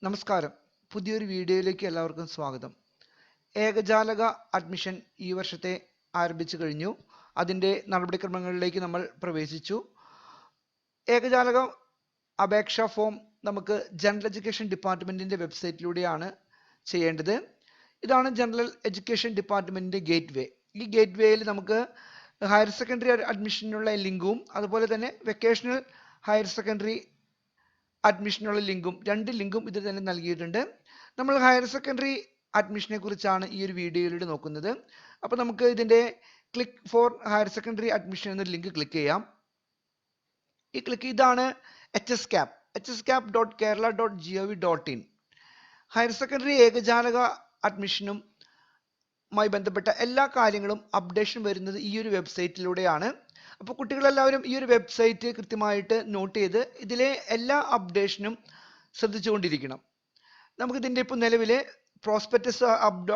നമസ്കാരം. പുതിയൊരു വീഡിയോയിലേക്ക് എല്ലാവർക്കും സ്വാഗതം. ഏകജാലക അഡ്മിഷൻ ഈ വർഷത്തെ ആരംഭിച്ചു കഴിഞ്ഞു. അതിൻ്റെ നടപടിക്രമങ്ങളിലേക്ക് നമ്മൾ പ്രവേശിച്ചു. ഏകജാലക അപേക്ഷാ ഫോം നമുക്ക് ജനറൽ എഡ്യൂക്കേഷൻ ഡിപ്പാർട്ട്മെൻറ്റിൻ്റെ വെബ്സൈറ്റിലൂടെയാണ് ചെയ്യേണ്ടത്. ഇതാണ് ജനറൽ എഡ്യൂക്കേഷൻ ഡിപ്പാർട്ട്മെൻറ്റിൻ്റെ ഗേറ്റ് വേ. ഈ ഗേറ്റ് വേയിൽ നമുക്ക് ഹയർ സെക്കൻഡറി അഡ്മിഷനുള്ള ലിങ്കും അതുപോലെ തന്നെ വെക്കേഷണൽ ഹയർ സെക്കൻഡറി അഡ്മിഷനുള്ള ലിങ്കും രണ്ട് ലിങ്കും ഇതിൽ തന്നെ നൽകിയിട്ടുണ്ട്. നമ്മൾ ഹയർ സെക്കൻഡറി അഡ്മിഷനെ കുറിച്ചാണ് ഈ ഒരു വീഡിയോയിലൂടെ നോക്കുന്നത്. അപ്പോൾ നമുക്ക് ഇതിൻ്റെ click four higher secondary admission എന്നൊരു ലിങ്ക് ക്ലിക്ക് ചെയ്യാം. ഈ ഇതാണ് hscap.kerala.gov.in. ഹയർ സെക്കൻഡറി ഏകജാലക അഡ്മിഷനും മായി ബന്ധപ്പെട്ട എല്ലാ കാര്യങ്ങളും അപ്ഡേഷൻ വരുന്നത് ഈ ഒരു വെബ്സൈറ്റിലൂടെയാണ്. അപ്പോൾ കുട്ടികളെല്ലാവരും ഈ ഒരു വെബ്സൈറ്റ് കൃത്യമായിട്ട് നോട്ട് ചെയ്ത് ഇതിലെ എല്ലാ അപ്ഡേഷനും ശ്രദ്ധിച്ചുകൊണ്ടിരിക്കണം. നമുക്കിതിൻ്റെ ഇപ്പോൾ നിലവിലെ പ്രോസ്പെക്ടസ്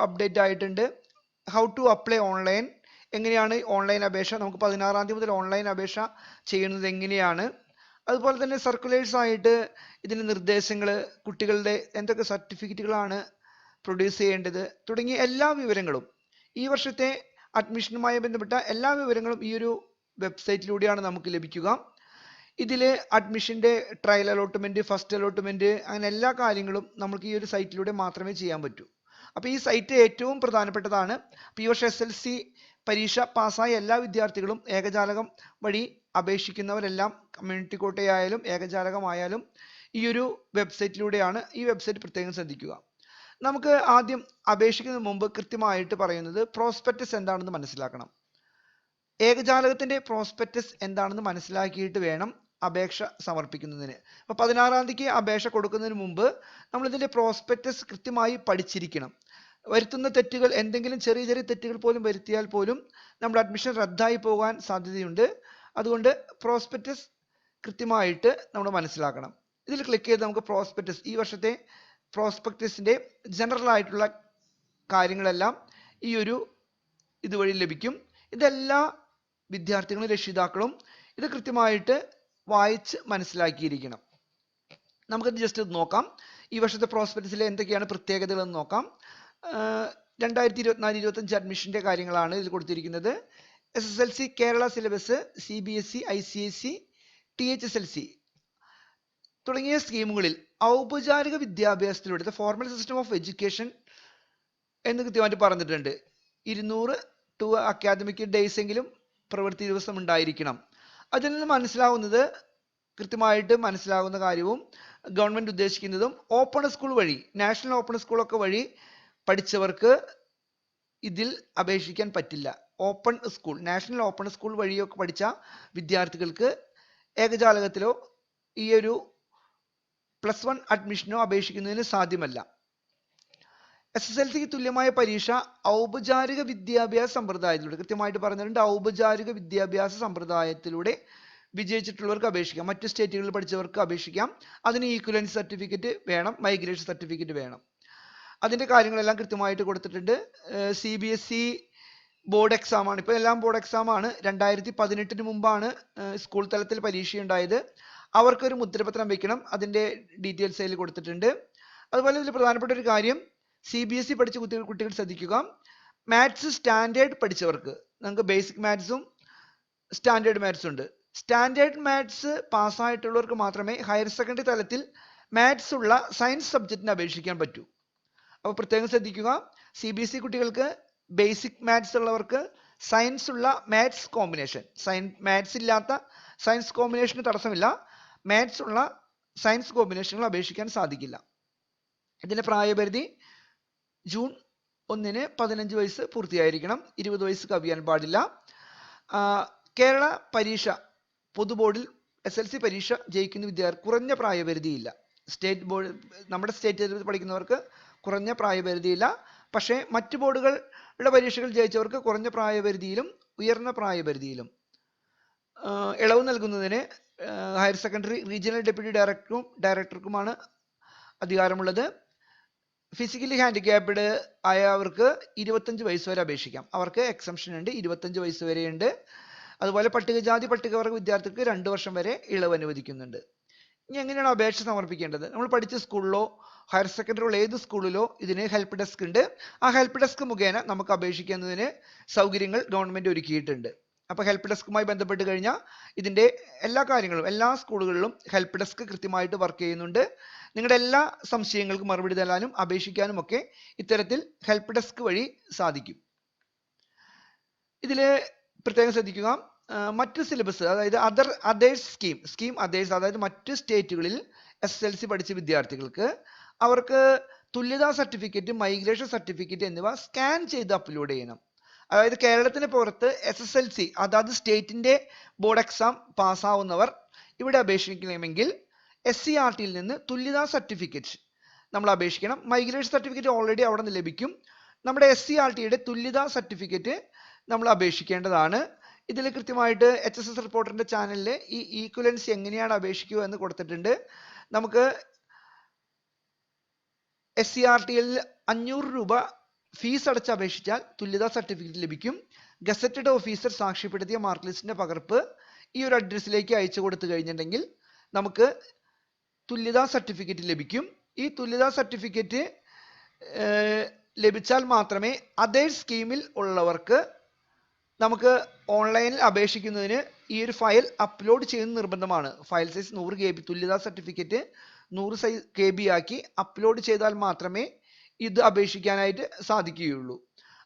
അപ്ഡേറ്റ് ആയിട്ടുണ്ട്. ഹൗ ടു അപ്ലൈ ഓൺലൈൻ, എങ്ങനെയാണ് ഓൺലൈൻ അപേക്ഷ, നമുക്ക് 16-ാം തീയതി മുതൽ ഓൺലൈൻ അപേക്ഷ ചെയ്യുന്നത് എങ്ങനെയാണ്, അതുപോലെ തന്നെ സർക്കുലേഴ്സ് ആയിട്ട് ഇതിൻ്റെ നിർദ്ദേശങ്ങൾ, കുട്ടികളുടെ എന്തൊക്കെ സർട്ടിഫിക്കറ്റുകളാണ് പ്രൊഡ്യൂസ് ചെയ്യേണ്ടത് തുടങ്ങിയ എല്ലാ വിവരങ്ങളും, ഈ വർഷത്തെ അഡ്മിഷനുമായി ബന്ധപ്പെട്ട എല്ലാ വിവരങ്ങളും ഈ ഒരു വെബ്സൈറ്റിലൂടെയാണ് നമുക്ക് ലഭിക്കുക. ഇതിൽ അഡ്മിഷൻ്റെ ട്രയൽ അലോട്ട്മെൻറ്റ്, ഫസ്റ്റ് അലോട്ട്മെൻറ്റ്, അങ്ങനെ എല്ലാ കാര്യങ്ങളും നമുക്ക് ഈ ഒരു സൈറ്റിലൂടെ മാത്രമേ ചെയ്യാൻ പറ്റൂ. അപ്പോൾ ഈ സൈറ്റ് ഏറ്റവും പ്രധാനപ്പെട്ടതാണ്. അപ്പോൾ ഈ വർഷം SLC പരീക്ഷ പാസ്സായ എല്ലാ വിദ്യാർത്ഥികളും ഏകജാലകം വഴി അപേക്ഷിക്കുന്നവരെല്ലാം കമ്മ്യൂണിറ്റി കോട്ടയായാലും ഏകജാലകമായാലും ഈ ഒരു വെബ്സൈറ്റിലൂടെയാണ്. ഈ വെബ്സൈറ്റ് പ്രത്യേകം ശ്രദ്ധിക്കുക. നമുക്ക് ആദ്യം അപേക്ഷിക്കുന്നതിന് മുമ്പ് കൃത്യമായിട്ട് പറയുന്നത് പ്രോസ്പെക്ടസ് എന്താണെന്ന് മനസ്സിലാക്കണം. ഏകജാലകത്തിൻ്റെ പ്രോസ്പെക്ടസ് എന്താണെന്ന് മനസ്സിലാക്കിയിട്ട് വേണം അപേക്ഷ സമർപ്പിക്കുന്നതിന്. അപ്പോൾ 16-ാം തീയതിക്ക് അപേക്ഷ കൊടുക്കുന്നതിന് മുമ്പ് നമ്മളിതിൻ്റെ പ്രോസ്പെക്ടസ് കൃത്യമായി പഠിച്ചിരിക്കണം. വരുത്തുന്ന തെറ്റുകൾ, എന്തെങ്കിലും ചെറിയ ചെറിയ തെറ്റുകൾ പോലും വരുത്തിയാൽ പോലും നമ്മുടെ അഡ്മിഷൻ റദ്ദായി പോകാൻ സാധ്യതയുണ്ട്. അതുകൊണ്ട് പ്രോസ്പെക്ടസ് കൃത്യമായിട്ട് നമ്മൾ മനസ്സിലാക്കണം. ഇതിൽ ക്ലിക്ക് ചെയ്ത് നമുക്ക് പ്രോസ്പെക്ടസ്, ഈ വർഷത്തെ പ്രോസ്പെക്ടസിൻ്റെ ജനറൽ ആയിട്ടുള്ള കാര്യങ്ങളെല്ലാം ഈ ഒരു ഇതുവഴി ലഭിക്കും. ഇതെല്ലാ വിദ്യാർത്ഥികളും രക്ഷിതാക്കളും ഇത് കൃത്യമായിട്ട് വായിച്ച് മനസ്സിലാക്കിയിരിക്കണം. നമുക്കിത് ജസ്റ്റ് നോക്കാം. ഈ വർഷത്തെ പ്രോസ്പെക്ടസിലെ എന്തൊക്കെയാണ് പ്രത്യേകതകളെന്ന് നോക്കാം. 2024-25 അഡ്മിഷൻ്റെ കാര്യങ്ങളാണ് ഇതിൽ കൊടുത്തിരിക്കുന്നത്. SSLC Kerala syllabus, CBSE, ICSE, THSLC തുടങ്ങിയ സ്കീമുകളിൽ ഔപചാരിക വിദ്യാഭ്യാസത്തിലൂടെ ഫോർമൽ സിസ്റ്റം ഓഫ് എഡ്യൂക്കേഷൻ എന്ന് കൃത്യമായിട്ട് പറഞ്ഞിട്ടുണ്ട്. 200 അക്കാദമിക് ഡേയ്സ് എങ്കിലും പ്രവൃത്തി ദിവസം ഉണ്ടായിരിക്കണം. അതിൽ നിന്ന് മനസ്സിലാവുന്നത്, കൃത്യമായിട്ട് മനസ്സിലാകുന്ന കാര്യവും ഗവൺമെൻറ് ഉദ്ദേശിക്കുന്നതും, ഓപ്പൺ സ്കൂൾ വഴി, നാഷണൽ ഓപ്പൺ സ്കൂളൊക്കെ വഴി പഠിച്ചവർക്ക് ഇതിൽ അപേക്ഷിക്കാൻ പറ്റില്ല. Open school, national open school വഴിയൊക്കെ പഠിച്ച വിദ്യാർത്ഥികൾക്ക് ഏകജാലകത്തിലോ ഈ ഒരു +1 അഡ്മിഷനോ അപേക്ഷിക്കുന്നതിന് സാധ്യമല്ല. SSLCക്ക് തുല്യമായ പരീക്ഷ ഔപചാരിക വിദ്യാഭ്യാസ സമ്പ്രദായത്തിലൂടെ, കൃത്യമായിട്ട് പറഞ്ഞിട്ടുണ്ട്, ഔപചാരിക വിദ്യാഭ്യാസ സമ്പ്രദായത്തിലൂടെ വിജയിച്ചിട്ടുള്ളവർക്ക് അപേക്ഷിക്കാം. മറ്റു സ്റ്റേറ്റുകളിൽ പഠിച്ചവർക്ക് അപേക്ഷിക്കാം. അതിന് ഈക്വലൻസ് സർട്ടിഫിക്കറ്റ് വേണം, മൈഗ്രേഷൻ സർട്ടിഫിക്കറ്റ് വേണം. അതിൻ്റെ കാര്യങ്ങളെല്ലാം കൃത്യമായിട്ട് കൊടുത്തിട്ടുണ്ട്. CBSE ബോർഡ് എക്സാമാണ്, ഇപ്പോൾ എല്ലാം ബോർഡ് എക്സാമാണ്. 2018 മുമ്പാണ് സ്കൂൾ തലത്തിൽ പരീക്ഷയുണ്ടായത്. അവർക്കൊരു മുദ്രപത്രം വയ്ക്കണം, അതിൻ്റെ ഡീറ്റെയിൽസ് അതിൽ കൊടുത്തിട്ടുണ്ട്. അതുപോലെ ഇതിൽ പ്രധാനപ്പെട്ട ഒരു കാര്യം, CBSE പഠിച്ച കുട്ടികൾ ശ്രദ്ധിക്കുക. മാത്സ് സ്റ്റാൻഡേർഡ് പഠിച്ചവർക്ക്, നമുക്ക് ബേസിക് മാത്സും സ്റ്റാൻഡേർഡ് മാത്സും ഉണ്ട്. സ്റ്റാൻഡേർഡ് മാത്സ് പാസ്സായിട്ടുള്ളവർക്ക് മാത്രമേ ഹയർ സെക്കൻഡറി തലത്തിൽ മാത്സ് ഉള്ള സയൻസ് സബ്ജക്റ്റിന് അപേക്ഷിക്കാൻ പറ്റൂ. അപ്പോൾ പ്രത്യേകം ശ്രദ്ധിക്കുക. CBSE കുട്ടികൾക്ക് ബേസിക് മാത്സ് ഉള്ളവർക്ക് സയൻസ് ഉള്ള മാത്സ് കോമ്പിനേഷൻ, മാത്സ് ഇല്ലാത്ത സയൻസ് കോമ്പിനേഷന് തടസ്സമില്ല, മാത്സ് ഉള്ള സയൻസ് കോമ്പിനേഷനുകൾ അപേക്ഷിക്കാൻ സാധിക്കില്ല. ഇതിൻ്റെ പ്രായപരിധി ജൂൺ 1-ന് 15 വയസ്സ് പൂർത്തിയായിരിക്കണം. 20 വയസ്സ് കവിയാൻ പാടില്ല. കേരള പരീക്ഷ പൊതുബോർഡിൽ SLC പരീക്ഷ ജയിക്കുന്ന വിദ്യാർത്ഥി കുറഞ്ഞ പ്രായപരിധിയില്ല. സ്റ്റേറ്റ് ബോർഡ്, നമ്മുടെ സ്റ്റേറ്റ് പഠിക്കുന്നവർക്ക് കുറഞ്ഞ പ്രായപരിധിയില്ല. പക്ഷേ മറ്റ് ബോർഡുകളുടെ പരീക്ഷകൾ ജയിച്ചവർക്ക് കുറഞ്ഞ പ്രായപരിധിയിലും ഉയർന്ന പ്രായപരിധിയിലും ഇളവ് നൽകുന്നതിന് ഹയർ സെക്കൻഡറി റീജിയണൽ ഡെപ്യൂട്ടി ഡയറക്ടർക്കുമാണ് അധികാരമുള്ളത്. ഫിസിക്കലി ഹാൻഡിക്യാപ്ഡ് ആയവർക്ക് 25 വയസ്സ് വരെ അപേക്ഷിക്കാം. അവർക്ക് എക്സംഷൻ ഉണ്ട്, 25 വയസ്സ് വരെയുണ്ട്. അതുപോലെ പട്ടികജാതി പട്ടികവർഗ വിദ്യാർത്ഥികൾക്ക് 2 വർഷം വരെ ഇളവ് അനുവദിക്കുന്നുണ്ട്. ഇനി എങ്ങനെയാണ് അപേക്ഷ സമർപ്പിക്കേണ്ടത്? നമ്മൾ പഠിച്ച സ്കൂളിലോ ഹയർ സെക്കൻഡറിയിലോ ഏത് സ്കൂളിലോ ഇതിന് ഹെൽപ്പ് ഡെസ്ക് ഉണ്ട്. ആ ഹെൽപ്പ് ഡെസ്ക് മുഖേന നമുക്ക് അപേക്ഷിക്കുന്നതിന് സൗകര്യങ്ങൾ ഗവൺമെന്റ് ഒരുക്കിയിട്ടുണ്ട്. അപ്പോൾ ഹെൽപ്പ് ഡെസ്കുമായി ബന്ധപ്പെട്ട് കഴിഞ്ഞാൽ ഇതിന്റെ എല്ലാ കാര്യങ്ങളും എല്ലാ സ്കൂളുകളിലും ഹെൽപ്പ് ഡെസ്ക് കൃത്യമായിട്ട് വർക്ക് ചെയ്യുന്നുണ്ട്. നിങ്ങളുടെ എല്ലാ സംശയങ്ങൾക്കും മറുപടി തരാനും അപേക്ഷിക്കാനും ഒക്കെ ഇത്തരത്തിൽ ഹെൽപ്പ് ഡെസ്ക് വഴി സാധിക്കും. ഇതിൽ പ്രത്യേകം ശ്രദ്ധിക്കുക, മറ്റ് സിലബസ് അതായത് അതേഴ്സ് സ്കീം അതേഴ്സ് അതായത് മറ്റ് സ്റ്റേറ്റുകളിൽ SSLC പഠിച്ച വിദ്യാർത്ഥികൾക്ക് അവർക്ക് തുല്യതാ സർട്ടിഫിക്കറ്റ്, മൈഗ്രേഷൻ സർട്ടിഫിക്കറ്റ് എന്നിവ സ്കാൻ ചെയ്ത് അപ്ലോഡ് ചെയ്യണം. അതായത് കേരളത്തിന് പുറത്ത് SSLC അതായത് സ്റ്റേറ്റിന്റെ ബോർഡ് എക്സാം പാസ്സാവുന്നവർ ഇവിടെ അപേക്ഷിക്കണമെങ്കിൽ SCERTയിൽ നിന്ന് തുല്യതാ സർട്ടിഫിക്കറ്റ് നമ്മൾ അപേക്ഷിക്കണം. മൈഗ്രേഷൻ സർട്ടിഫിക്കറ്റ് ഓൾറെഡി അവിടെ നിന്ന് ലഭിക്കും. നമ്മുടെ SCERTയുടെ തുല്യതാ സർട്ടിഫിക്കറ്റ് നമ്മൾ അപേക്ഷിക്കേണ്ടതാണ്. ഇതിൽ കൃത്യമായിട്ട് HSS റിപ്പോർട്ടറിന്റെ ചാനലിൽ ഈ ഈക്വലൻസി എങ്ങനെയാണ് അപേക്ഷിക്കുക എന്ന് കൊടുത്തിട്ടുണ്ട്. നമുക്ക് SCERTയിൽ 500 രൂപ ഫീസ് അടച്ച് അപേക്ഷിച്ചാൽ തുല്യതാ സർട്ടിഫിക്കറ്റ് ലഭിക്കും. ഗസറ്റഡ് ഓഫീസർ സാക്ഷ്യപ്പെടുത്തിയ മാർക്ക് ലിസ്റ്റിന്റെ പകർപ്പ് ഈ ഒരു അഡ്രസ്സിലേക്ക് അയച്ചു കൊടുത്തു കഴിഞ്ഞിട്ടുണ്ടെങ്കിൽ നമുക്ക് തുല്യതാ സർട്ടിഫിക്കറ്റ് ലഭിക്കും. ഈ തുല്യതാ സർട്ടിഫിക്കറ്റ് ലഭിച്ചാൽ മാത്രമേ അതേ സ്കീമിൽ ഉള്ളവർക്ക് നമുക്ക് ഓൺലൈനിൽ അപേക്ഷിക്കുന്നതിന് ഈ ഒരു ഫയൽ അപ്ലോഡ് ചെയ്യുന്നത് നിർബന്ധമാണ്. ഫയൽ സൈസ് 100 KB തുല്യതാ സർട്ടിഫിക്കറ്റ് 100 KB ആക്കി അപ്ലോഡ് ചെയ്താൽ മാത്രമേ ഇത് അപേക്ഷിക്കാനായിട്ട് സാധിക്കുകയുള്ളൂ.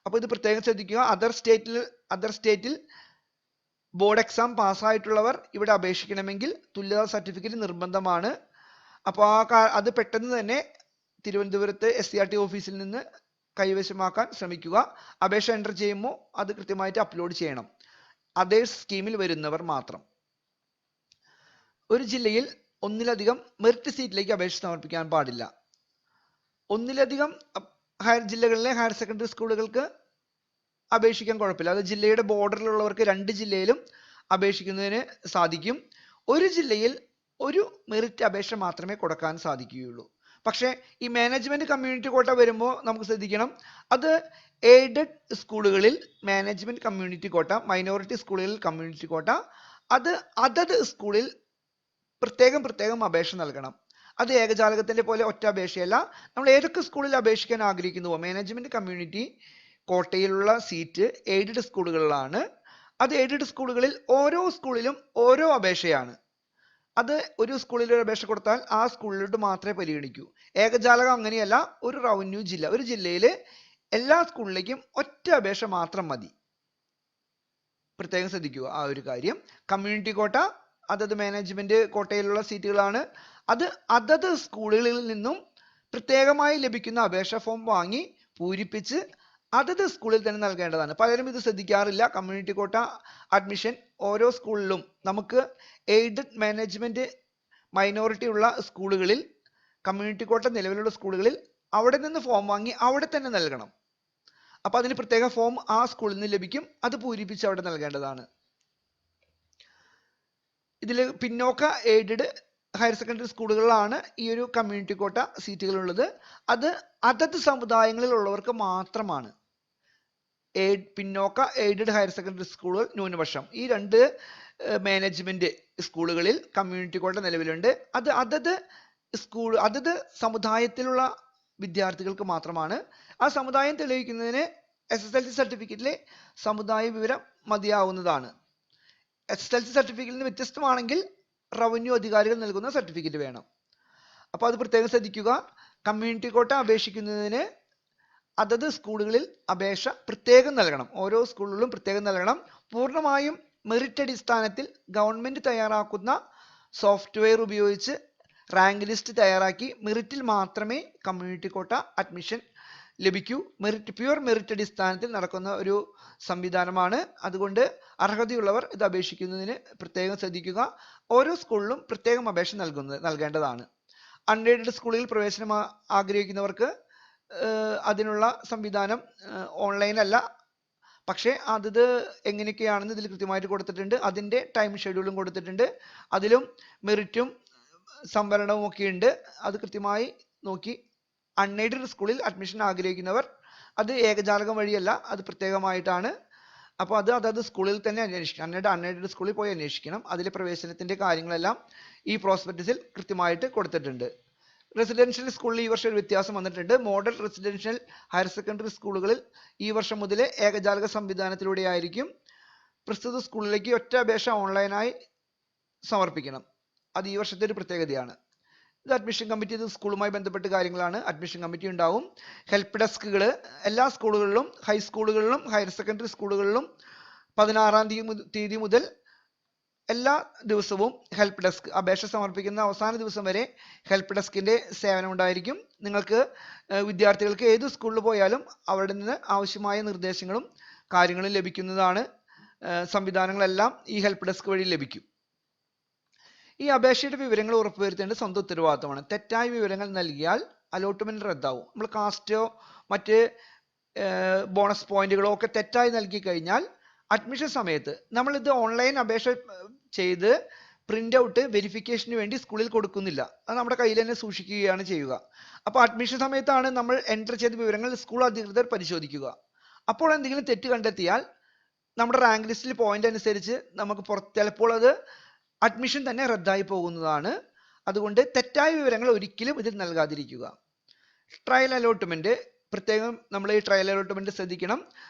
അപ്പോൾ ഇത് പ്രത്യേകം ശ്രദ്ധിക്കുക. അതർ സ്റ്റേറ്റിൽ ബോർഡ് എക്സാം പാസ്സായിട്ടുള്ളവർ ഇവിടെ അപേക്ഷിക്കണമെങ്കിൽ തുല്യതാ സർട്ടിഫിക്കറ്റ് നിർബന്ധമാണ്. അപ്പോൾ അത് പെട്ടെന്ന് തന്നെ തിരുവനന്തപുരത്ത് SCERT ഓഫീസിൽ നിന്ന് കൈവശമാക്കാൻ ശ്രമിക്കുക. അപേക്ഷ എൻ്റർ ചെയ്യുമ്പോൾ അത് കൃത്യമായിട്ട് അപ്ലോഡ് ചെയ്യണം. അതേ സ്കീമിൽ വരുന്നവർ മാത്രം. ഒരു ജില്ലയിൽ ഒന്നിലധികം മെറിറ്റ് സീറ്റിലേക്ക് അപേക്ഷ സമർപ്പിക്കാൻ പാടില്ല. ഒന്നിലധികം ജില്ലകളിലെ ഹയർ സെക്കൻഡറി സ്കൂളുകൾക്ക് അപേക്ഷിക്കാൻ കുഴപ്പമില്ല. അത് ജില്ലയുടെ ബോർഡറിലുള്ളവർക്ക് 2 ജില്ലയിലും അപേക്ഷിക്കുന്നതിന് സാധിക്കും. ഒരു ജില്ലയിൽ ഒരു മെറിറ്റ് അപേക്ഷ മാത്രമേ കൊടുക്കാൻ സാധിക്കുകയുള്ളൂ. പക്ഷേ ഈ മാനേജ്മെന്റ് കമ്മ്യൂണിറ്റി കോട്ട വരുമ്പോൾ നമുക്ക് ശ്രദ്ധിക്കണം, അത് എയ്ഡഡ് സ്കൂളുകളിൽ മാനേജ്മെന്റ് കമ്മ്യൂണിറ്റി കോട്ട, മൈനോറിറ്റി സ്കൂളുകളിൽ കമ്മ്യൂണിറ്റി കോട്ട, അത് അതത് സ്കൂളിൽ പ്രത്യേകം അപേക്ഷ നൽകണം. അത് ഏകജാലകത്തിന്റെ പോലെ ഒറ്റ അപേക്ഷയല്ല. നമ്മൾ ഏതൊക്കെ സ്കൂളിൽ അപേക്ഷിക്കാൻ ആഗ്രഹിക്കുന്നുവോ മാനേജ്മെന്റ് കമ്മ്യൂണിറ്റി കോട്ടയിലുള്ള സീറ്റ് എയ്ഡഡ് സ്കൂളുകളിലാണ്. അത് എയ്ഡഡ് സ്കൂളുകളിൽ ഓരോ സ്കൂളിലും ഓരോ അപേക്ഷയാണ്. അത് ഒരു സ്കൂളിൽ ഒരു അപേക്ഷ കൊടുത്താൽ ആ സ്കൂളിലോട്ട് മാത്രമേ പരിഗണിക്കൂ. ഏകജാലകം അങ്ങനെയല്ല. ഒരു റവന്യൂ ജില്ല, ഒരു ജില്ലയിൽ എല്ലാ സ്കൂളിലേക്കും ഒറ്റ അപേക്ഷ മാത്രം മതി. പ്രത്യേകം ശ്രദ്ധിക്കുക ആ ഒരു കാര്യം. കമ്മ്യൂണിറ്റി കോട്ട അതത് മാനേജ്മെന്റ് കോട്ടയിലുള്ള സീറ്റുകളാണ്. അത് അതത് സ്കൂളുകളിൽ നിന്നും പ്രത്യേകമായി ലഭിക്കുന്ന അപേക്ഷ ഫോം വാങ്ങി പൂരിപ്പിച്ച് അതത് സ്കൂളിൽ തന്നെ നൽകേണ്ടതാണ്. പലരും ഇത് ശ്രദ്ധിക്കാറില്ല. കമ്മ്യൂണിറ്റി കോട്ട അഡ്മിഷൻ ഓരോ സ്കൂളിലും നമുക്ക് എയ്ഡഡ് മാനേജ്മെന്റ് മൈനോറിറ്റി ഉള്ള സ്കൂളുകളിൽ, കമ്മ്യൂണിറ്റി കോട്ട നിലവിലുള്ള സ്കൂളുകളിൽ അവിടെ നിന്ന് ഫോം വാങ്ങി അവിടെ തന്നെ നൽകണം. അപ്പോൾ അതിന് പ്രത്യേക ഫോം ആ സ്കൂളിൽ നിന്ന് ലഭിക്കും. അത് പൂരിപ്പിച്ച് അവിടെ നൽകേണ്ടതാണ്. ഇതിൽ പിന്നോക്ക എയ്ഡഡ് ഹയർ സെക്കൻഡറി സ്കൂളുകളിലാണ് ഈ ഒരു കമ്മ്യൂണിറ്റി കോട്ട സീറ്റുകളുള്ളത്. അത് അതത് സമുദായങ്ങളിലുള്ളവർക്ക് മാത്രമാണ്. പിന്നോക്ക എയ്ഡഡ് ഹയർ സെക്കൻഡറി സ്കൂളുകൾ ന്യൂനപക്ഷം, ഈ 2 മാനേജ്മെന്റ് സ്കൂളുകളിൽ കമ്മ്യൂണിറ്റി കോട്ട നിലവിലുണ്ട്. അത് അതത് സമുദായത്തിലുള്ള വിദ്യാർത്ഥികൾക്ക് മാത്രമാണ്. ആ സമുദായം തെളിയിക്കുന്നതിന് SSLC സർട്ടിഫിക്കറ്റിലെ സമുദായ വിവരം മതിയാവുന്നതാണ്. SSLC സർട്ടിഫിക്കറ്റിൽ നിന്ന് വ്യത്യസ്തമാണെങ്കിൽ റവന്യൂ അധികാരികൾ നൽകുന്ന സർട്ടിഫിക്കറ്റ് വേണം. അപ്പോൾ അത് പ്രത്യേകം ശ്രദ്ധിക്കുക. കമ്മ്യൂണിറ്റി കോട്ട അപേക്ഷിക്കുന്നതിന് അതത് സ്കൂളുകളിൽ അപേക്ഷ പ്രത്യേകം നൽകണം. ഓരോ സ്കൂളുകളിലും പ്രത്യേകം നൽകണം. പൂർണ്ണമായും മെറിറ്റ് അടിസ്ഥാനത്തിൽ ഗവൺമെന്റ് തയ്യാറാക്കുന്ന സോഫ്റ്റ്വെയർ ഉപയോഗിച്ച് റാങ്ക് ലിസ്റ്റ് തയ്യാറാക്കി മെറിറ്റിൽ മാത്രമേ കമ്മ്യൂണിറ്റി കോട്ട അഡ്മിഷൻ ലഭിക്കൂ. പ്യുവർ മെറിറ്റ് അടിസ്ഥാനത്തിൽ നടക്കുന്ന ഒരു സംവിധാനമാണ്. അതുകൊണ്ട് അർഹതയുള്ളവർ ഇത് അപേക്ഷിക്കുന്നതിന് പ്രത്യേകം ശ്രദ്ധിക്കുക. ഓരോ സ്കൂളിലും പ്രത്യേകം അപേക്ഷ നൽകേണ്ടതാണ്. അൺഎയ്ഡഡ് സ്കൂളിൽ പ്രവേശനം ആഗ്രഹിക്കുന്നവർക്ക് അതിനുള്ള സംവിധാനം ഓൺലൈൻ അല്ല, പക്ഷേ അത് എങ്ങനെയൊക്കെയാണെന്ന് ഇതിൽ കൃത്യമായിട്ട് കൊടുത്തിട്ടുണ്ട്. അതിൻ്റെ ടൈം ഷെഡ്യൂളും കൊടുത്തിട്ടുണ്ട്. അതിലും മെറിറ്റും സംവരണവും ഒക്കെ ഉണ്ട്. അത് കൃത്യമായി നോക്കി അൺഎയ്ഡഡ് സ്കൂളിൽ അഡ്മിഷൻ ആഗ്രഹിക്കുന്നവർ അത് ഏകജാലകം വഴിയല്ല, അത് പ്രത്യേകമായിട്ടാണ് അപ്പോൾ അതത് സ്കൂളിൽ തന്നെ അന്വേഷിക്കണം. അൺഎയ്ഡഡ് സ്കൂളിൽ പോയി അന്വേഷിക്കണം. അതിൽ പ്രവേശനത്തിന്റെ കാര്യങ്ങളെല്ലാം ഈ പ്രോസ്പെക്ടസിൽ കൃത്യമായിട്ട് കൊടുത്തിട്ടുണ്ട്. റെസിഡൻഷ്യൽ സ്കൂളിൽ ഈ വർഷം ഒരു വ്യത്യാസം വന്നിട്ടുണ്ട്. മോഡൽ റെസിഡൻഷ്യൽ ഹയർ സെക്കൻഡറി സ്കൂളുകളിൽ ഈ വർഷം മുതൽ ഏകജാലക സംവിധാനത്തിലൂടെ ആയിരിക്കും പ്രസ്തുത സ്കൂളിലേക്ക് ഒറ്റ അപേക്ഷ ഓൺലൈനായി സമർപ്പിക്കണം. അത് ഈ വർഷത്തെ ഒരു പ്രത്യേകതയാണ്. ഇത് അഡ്മിഷൻ കമ്മിറ്റി, ഇത് സ്കൂളുമായി ബന്ധപ്പെട്ട കാര്യങ്ങളാണ്. അഡ്മിഷൻ കമ്മിറ്റി ഉണ്ടാവും. ഹെൽപ്പ് ഡെസ്കുകൾ എല്ലാ സ്കൂളുകളിലും, ഹൈസ്കൂളുകളിലും ഹയർ സെക്കൻഡറി സ്കൂളുകളിലും 16-ാം തീയതി മുതൽ എല്ലാ ദിവസവും ഹെൽപ്പ് ഡെസ്ക്, അപേക്ഷ സമർപ്പിക്കുന്ന അവസാന ദിവസം വരെ ഹെൽപ്പ് ഡെസ്കിന്റെ സേവനം ഉണ്ടായിരിക്കും. നിങ്ങൾക്ക് വിദ്യാർത്ഥികൾക്ക് ഏത് സ്കൂളിൽ പോയാലും അവിടെ നിന്ന് ആവശ്യമായ നിർദ്ദേശങ്ങളും കാര്യങ്ങളും ലഭിക്കുന്നതാണ്. സംവിധാനങ്ങളെല്ലാം ഈ ഹെൽപ്പ് ഡെസ്ക് വഴി ലഭിക്കും. ഈ അപേക്ഷയുടെ വിവരങ്ങൾ ഉറപ്പുവരുത്തേണ്ടത് സ്വന്തം ഉത്തരവാദിത്തമാണ്. തെറ്റായ വിവരങ്ങൾ നൽകിയാൽ അലോട്ട്മെന്റ് റദ്ദാവും. നമ്മൾ കാസ്റ്റോ മറ്റ് ബോണസ് പോയിന്റുകളോ ഒക്കെ തെറ്റായി നൽകി കഴിഞ്ഞാൽ അഡ്മിഷൻ സമയത്ത് നമ്മളിത് ഓൺലൈൻ അപേക്ഷ ചെയ്ത് പ്രിന്റ് ഔട്ട് വെരിഫിക്കേഷന് വേണ്ടി സ്കൂളിൽ കൊടുക്കുന്നില്ല. അത് നമ്മുടെ കയ്യിൽ തന്നെ സൂക്ഷിക്കുകയാണ് ചെയ്യുക. അപ്പോൾ അഡ്മിഷൻ സമയത്താണ് നമ്മൾ എൻ്റർ ചെയ്ത വിവരങ്ങൾ സ്കൂൾ അധികൃതർ പരിശോധിക്കുക. അപ്പോൾ എന്തെങ്കിലും തെറ്റ് കണ്ടെത്തിയാൽ നമ്മുടെ റാങ്ക് ലിസ്റ്റിൽ പോയിന്റ് അനുസരിച്ച് നമുക്ക് ചിലപ്പോൾ അത് അഡ്മിഷൻ തന്നെ റദ്ദായി പോകുന്നതാണ്. അതുകൊണ്ട് തെറ്റായ വിവരങ്ങൾ ഒരിക്കലും ഇതിൽ നൽകാതിരിക്കുക. ട്രയൽ അലോട്ട്മെന്റ് പ്രത്യേകം നമ്മൾ ഈ ട്രയൽ അലോട്ട്മെന്റ് ശ്രദ്ധിക്കണം.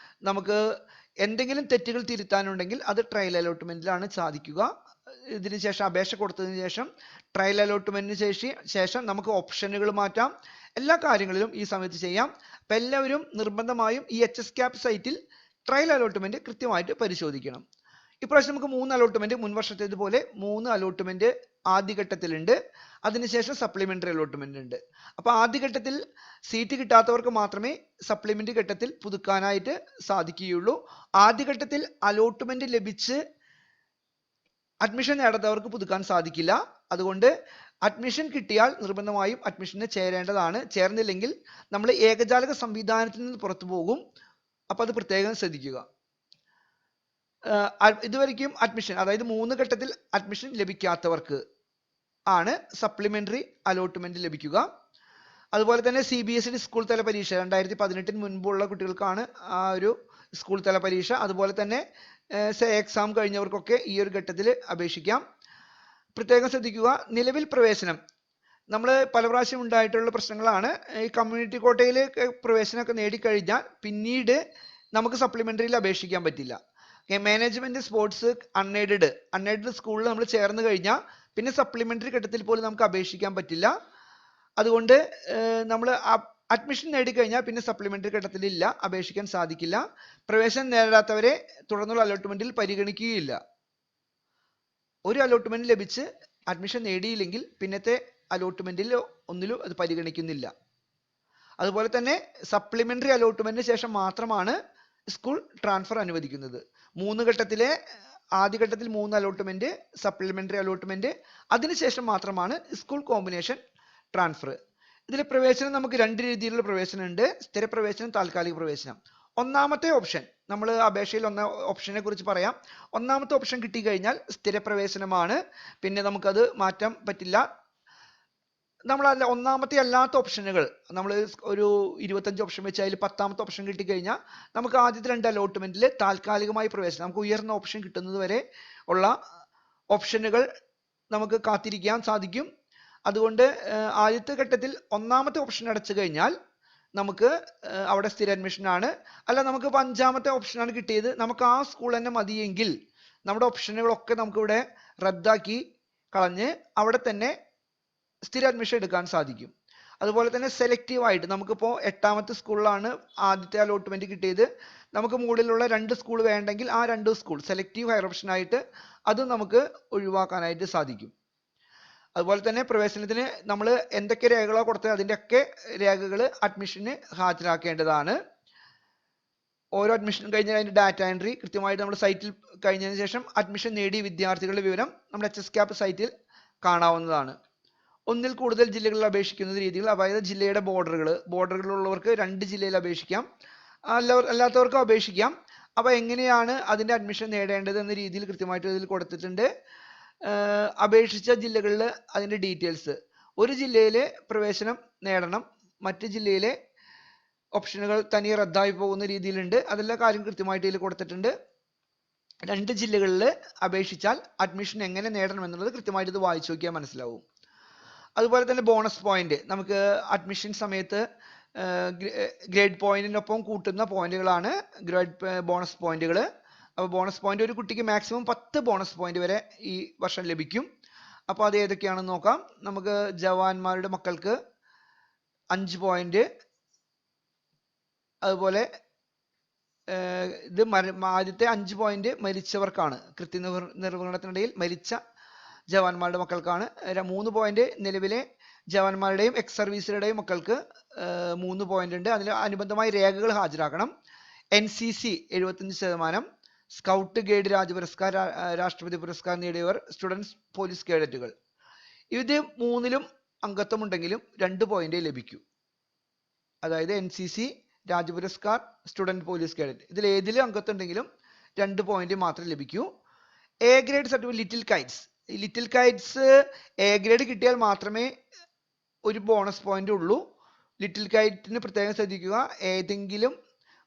നമുക്ക് എന്തെങ്കിലും തെറ്റുകൾ തിരുത്താനുണ്ടെങ്കിൽ അത് ട്രയൽ അലോട്ട്മെന്റിലാണ് സാധിക്കുക. ഇതിന് ശേഷം അപേക്ഷ കൊടുത്തതിന് ശേഷം ട്രയൽ അലോട്ട്മെന്റിന് ശേഷം നമുക്ക് ഓപ്ഷനുകൾ മാറ്റാം. എല്ലാ കാര്യങ്ങളിലും ഈ സമയത്ത് ചെയ്യാം. അപ്പം എല്ലാവരും നിർബന്ധമായും ഈ HSCAP സൈറ്റിൽ ട്രയൽ അലോട്ട്മെന്റ് കൃത്യമായിട്ട് പരിശോധിക്കണം. ഇപ്രാവശ്യം നമുക്ക് 3 അലോട്ട്മെന്റ്, മുൻ വർഷത്തേതുപോലെ 3 അലോട്ട്മെന്റ് ആദ്യഘട്ടത്തിലുണ്ട്. അതിനുശേഷം സപ്ലിമെന്ററി അലോട്ട്മെന്റ് ഉണ്ട്. അപ്പോൾ ആദ്യഘട്ടത്തിൽ സീറ്റ് കിട്ടാത്തവർക്ക് മാത്രമേ സപ്ലിമെന്ററി ഘട്ടത്തിൽ പുതുക്കാനായിട്ട് സാധിക്കുകയുള്ളൂ. ആദ്യഘട്ടത്തിൽ അലോട്ട്മെന്റ് ലഭിച്ച് അഡ്മിഷൻ നേടാത്തവർക്ക് പുതുക്കാൻ സാധിക്കില്ല. അതുകൊണ്ട് അഡ്മിഷൻ കിട്ടിയാൽ നിർബന്ധമായും അഡ്മിഷന് ചേരേണ്ടതാണ്. ചേർന്നില്ലെങ്കിൽ നമ്മൾ ഏകജാലക സംവിധാനത്തിൽ നിന്ന് പുറത്തു പോകും. അപ്പോൾ അത് പ്രത്യേകം ശ്രദ്ധിക്കുക. ഇതുവരെയ്ക്കും അഡ്മിഷൻ, അതായത് 3 ഘട്ടത്തിൽ അഡ്മിഷൻ ലഭിക്കാത്തവർക്ക് ആണ് സപ്ലിമെന്ററി അലോട്ട്മെന്റ് ലഭിക്കുക. അതുപോലെ തന്നെ CBSE സ്കൂൾ തല പരീക്ഷ 2018 മുൻപുള്ള കുട്ടികൾക്കാണ് ആ ഒരു സ്കൂൾ തല പരീക്ഷ. അതുപോലെ തന്നെ എക്സാം കഴിഞ്ഞവർക്കൊക്കെ ഈ ഒരു ഘട്ടത്തിൽ അപേക്ഷിക്കാം. പ്രത്യേകം ശ്രദ്ധിക്കുക. നിലവിൽ പ്രവേശനം നമ്മൾ പല പ്രാവശ്യം ഉണ്ടായിട്ടുള്ള പ്രശ്നങ്ങളാണ്. ഈ കമ്മ്യൂണിറ്റി കോട്ടയിൽ പ്രവേശനമൊക്കെ നേടിക്കഴിഞ്ഞാൽ പിന്നീട് നമുക്ക് സപ്ലിമെന്ററിയിൽ അപേക്ഷിക്കാൻ പറ്റില്ല. മാനേജ്മെന്റ് സ്പോർട്സ് അൺഎയ്ഡഡ് സ്കൂളിൽ നമ്മൾ ചേർന്ന് കഴിഞ്ഞാൽ പിന്നെ സപ്ലിമെന്ററി ഘട്ടത്തിൽ പോലും നമുക്ക് അപേക്ഷിക്കാൻ പറ്റില്ല. അതുകൊണ്ട് നമ്മൾ അഡ്മിഷൻ നേടിക്കഴിഞ്ഞാൽ പിന്നെ സപ്ലിമെന്ററി ഘട്ടത്തിലില്ല, അപേക്ഷിക്കാൻ സാധിക്കില്ല. പ്രവേശനം നേടാത്തവരെ തുടർന്നുള്ള അലോട്ട്മെന്റിൽ പരിഗണിക്കുകയില്ല. ഒരു അലോട്ട്മെന്റ് ലഭിച്ച് അഡ്മിഷൻ നേടിയില്ലെങ്കിൽ പിന്നത്തെ അലോട്ട്മെന്റിൽ ഒന്നിലും അത് പരിഗണിക്കുന്നില്ല. അതുപോലെ തന്നെ സപ്ലിമെന്ററി അലോട്ട്മെന്റിന് ശേഷം മാത്രമാണ് സ്കൂൾ ട്രാൻസ്ഫർ അനുവദിക്കുന്നത്. 3 ഘട്ടത്തിലെ ആദ്യഘട്ടത്തിൽ 3 അലോട്ട്മെന്റ്, സപ്ലിമെന്ററി അലോട്ട്മെന്റ്, അതിനുശേഷം മാത്രമാണ് സ്കൂൾ കോമ്പിനേഷൻ ട്രാൻസ്ഫർ. ഇതിൽ പ്രവേശനം നമുക്ക് 2 രീതിയിലുള്ള പ്രവേശനം ഉണ്ട്. സ്ഥിര പ്രവേശനം, താൽക്കാലിക പ്രവേശനം. ഒന്നാമത്തെ ഓപ്ഷൻ, നമ്മൾ അപേക്ഷയിൽ ഓപ്ഷനെ കുറിച്ച് പറയാം. ഒന്നാമത്തെ ഓപ്ഷൻ കിട്ടിക്കഴിഞ്ഞാൽ സ്ഥിര പ്രവേശനമാണ്. പിന്നെ നമുക്കത് മാറ്റാൻ പറ്റില്ല. ഒന്നാമത്തെ അല്ലാത്ത ഓപ്ഷനുകൾ നമ്മൾ ഒരു 25 ഓപ്ഷൻ വെച്ച് അതിൽ 10ാമത്തെ ഓപ്ഷൻ കിട്ടിക്കഴിഞ്ഞാൽ നമുക്ക് ആദ്യത്തെ 2 അലോട്ട്മെന്റിൽ താൽക്കാലികമായി പ്രവേശനം, നമുക്ക് ഉയർന്ന ഓപ്ഷൻ കിട്ടുന്നത് വരെ ഉള്ള ഓപ്ഷനുകൾ നമുക്ക് കാത്തിരിക്കാൻ സാധിക്കും. അതുകൊണ്ട് ആദ്യത്തെ ഘട്ടത്തിൽ ഒന്നാമത്തെ ഓപ്ഷൻ അടച്ചു കഴിഞ്ഞാൽ നമുക്ക് അവിടെ സ്ഥിര അഡ്മിഷൻ ആണ്. അല്ല നമുക്ക് 5ാമത്തെ ഓപ്ഷനാണ് കിട്ടിയത്, നമുക്ക് ആ സ്കൂൾ തന്നെ മതിയെങ്കിൽ നമ്മുടെ ഓപ്ഷനുകളൊക്കെ നമുക്കിവിടെ റദ്ദാക്കി കളഞ്ഞ് അവിടെ തന്നെ സ്ഥിര അഡ്മിഷൻ എടുക്കാൻ സാധിക്കും. അതുപോലെ തന്നെ സെലക്റ്റീവ് ആയിട്ട് നമുക്കിപ്പോൾ 8ാമത്തെ സ്കൂളിലാണ് ആദ്യത്തെ അലോട്ട്മെന്റ് കിട്ടിയത്. നമുക്ക് മുകളിലുള്ള 2 സ്കൂൾ വേണ്ടെങ്കിൽ ആ 2 സ്കൂൾ സെലക്റ്റീവ് ഹയർ ഓപ്ഷൻ ആയിട്ട് അതും നമുക്ക് ഒഴിവാക്കാനായിട്ട് സാധിക്കും. അതുപോലെ തന്നെ പ്രവേശനത്തിന് നമ്മൾ എന്തൊക്കെ രേഖകളോ കൊടുത്തത് അതിൻ്റെയൊക്കെ രേഖകൾ അഡ്മിഷന് ഹാജരാക്കേണ്ടതാണ്. ഓരോ അഡ്മിഷനും കഴിഞ്ഞാൽ അതിൻ്റെ ഡാറ്റ എൻട്രി കൃത്യമായിട്ട് നമ്മൾ സൈറ്റിൽ കഴിഞ്ഞതിന് ശേഷം അഡ്മിഷൻ നേടിയ വിദ്യാർത്ഥികളുടെ വിവരം നമ്മുടെ HSCAP സൈറ്റിൽ കാണാവുന്നതാണ്. ഒന്നിൽ കൂടുതൽ ജില്ലകളിൽ അപേക്ഷിക്കുന്ന രീതിയിൽ, അതായത് ജില്ലയുടെ ബോർഡറുകളുള്ളവർക്ക് 2 ജില്ലയിൽ അപേക്ഷിക്കാം, അല്ലാത്തവർക്കും അപേക്ഷിക്കാം. അപ്പോൾ എങ്ങനെയാണ് അതിൻ്റെ അഡ്മിഷൻ നേടേണ്ടത് എന്ന രീതിയിൽ കൃത്യമായിട്ട് ഇതിൽ കൊടുത്തിട്ടുണ്ട്. അപേക്ഷിച്ച ജില്ലകളിൽ അതിൻ്റെ ഡീറ്റെയിൽസ്, ഒരു ജില്ലയിലെ പ്രവേശനം നേടണം, മറ്റ് ജില്ലയിലെ ഓപ്ഷനുകൾ തനിയെ റദ്ദായി പോകുന്ന രീതിയിലുണ്ട്. അതെല്ലാ കാര്യം കൃത്യമായിട്ട് ഇതിൽ കൊടുത്തിട്ടുണ്ട്. 2 ജില്ലകളിൽ അപേക്ഷിച്ചാൽ അഡ്മിഷൻ എങ്ങനെ നേടണം എന്നുള്ളത് കൃത്യമായിട്ട് ഇത് വായിച്ചു നോക്കിയാൽ മനസ്സിലാവും. അതുപോലെ തന്നെ ബോണസ് പോയിന്റ് നമുക്ക് അഡ്മിഷൻ സമയത്ത് ഗ്രേഡ് പോയിന്റിനൊപ്പം കൂട്ടുന്ന പോയിന്റുകളാണ് ബോണസ് പോയിന്റുകൾ. അപ്പോൾ ബോണസ് പോയിന്റ് ഒരു കുട്ടിക്ക് മാക്സിമം 10 ബോണസ് പോയിന്റ് വരെ ഈ വർഷം ലഭിക്കും. അപ്പോൾ അത് ഏതൊക്കെയാണെന്ന് നോക്കാം. നമുക്ക് ജവാന്മാരുടെ മക്കൾക്ക് 5 പോയിന്റ്, അതുപോലെ ഇത് ആദ്യത്തെ 5 പോയിന്റ് മരിച്ചവർക്കാണ്, കൃത്യനിർവഹണത്തിനിടയിൽ മരിച്ച ജവാന്മാരുടെ മക്കൾക്കാണ്. 3 പോയിന്റ് നിലവിലെ ജവാന്മാരുടെയും എക്സ് സർവീസുകളുടെയും മക്കൾക്ക് 3 പോയിന്റ് ഉണ്ട്. അതിൽ അനുബന്ധമായ രേഖകൾ ഹാജരാക്കണം. NCC 75%, സ്കൗട്ട് ഗൈഡ് രാജ്യ പുരസ്കാർ, രാഷ്ട്രപതി പുരസ്കാരം നേടിയവർ, സ്റ്റുഡൻസ് പോലീസ് കേഡറ്റുകൾ. ഇത് 3ലും അംഗത്വമുണ്ടെങ്കിലും 2 പോയിന്റേ ലഭിക്കൂ. അതായത് NCC, രാജ്യ പുരസ്കാർ, സ്റ്റുഡന്റ് പോലീസ് കേഡറ്റ്, ഇതിൽ ഏതിലും അംഗത്വം ഉണ്ടെങ്കിലും 2 പോയിന്റ് മാത്രമേ ലഭിക്കൂ. A grade certificate little Kites A grade കിട്ടിയാൽ മാത്രമേ ഒരു ബോണസ് പോയിന്റ് ഉള്ളൂ. ലിറ്റിൽ കൈറ്റിന് പ്രത്യേകം ശ്രദ്ധിക്കുക, ഏതെങ്കിലും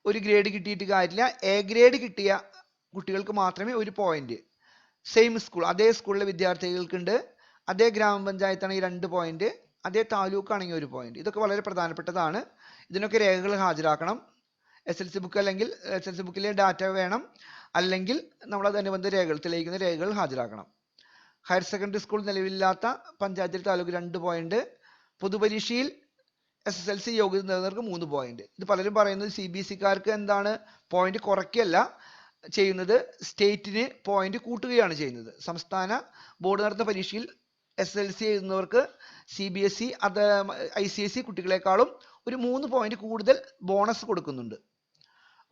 ഒരു ഗ്രേഡ് കിട്ടിയിട്ട് കാര്യമില്ല. എ ഗ്രേഡ് കിട്ടിയ കുട്ടികൾക്ക് മാത്രമേ ഒരു പോയിന്റ്. സെയിം സ്കൂൾ, അതേ സ്കൂളിലെ വിദ്യാർത്ഥികൾക്കുണ്ട്. അതേ ഗ്രാമപഞ്ചായത്താണ് ഈ 2 പോയിന്റ്, അതേ താലൂക്ക് ആണെങ്കിൽ 1 പോയിന്റ്. ഇതൊക്കെ വളരെ പ്രധാനപ്പെട്ടതാണ്. ഇതിനൊക്കെ രേഖകൾ ഹാജരാക്കണം. SLC ബുക്ക് അല്ലെങ്കിൽ SLC ബുക്കിലെ ഡാറ്റ വേണം, അല്ലെങ്കിൽ നമ്മളത് അനുബന്ധ രേഖകൾ തെളിയിക്കുന്ന രേഖകൾ ഹാജരാക്കണം. ഹയർ സെക്കൻഡറി സ്കൂൾ നിലവിലില്ലാത്ത പഞ്ചായത്തിൽ താലൂക്ക് 2 പോയിന്റ്. പൊതുപരീക്ഷയിൽ SSLC യോഗ്യത നേടുന്നവർക്ക് 3 പോയിന്റ്. ഇത് പലരും പറയുന്നത് CBSE-കാർക്ക് എന്താണ് പോയിന്റ് കുറയ്ക്കല്ല ചെയ്യുന്നത്, സ്റ്റേറ്റിന് പോയിന്റ് കൂട്ടുകയാണ് ചെയ്യുന്നത്. സംസ്ഥാന ബോർഡ് നടത്തുന്ന പരീക്ഷയിൽ SSLC എഴുതുന്നവർക്ക് CBSE അത് ICSE കുട്ടികളെക്കാളും ഒരു 3 പോയിന്റ് കൂടുതൽ ബോണസ് കൊടുക്കുന്നുണ്ട്.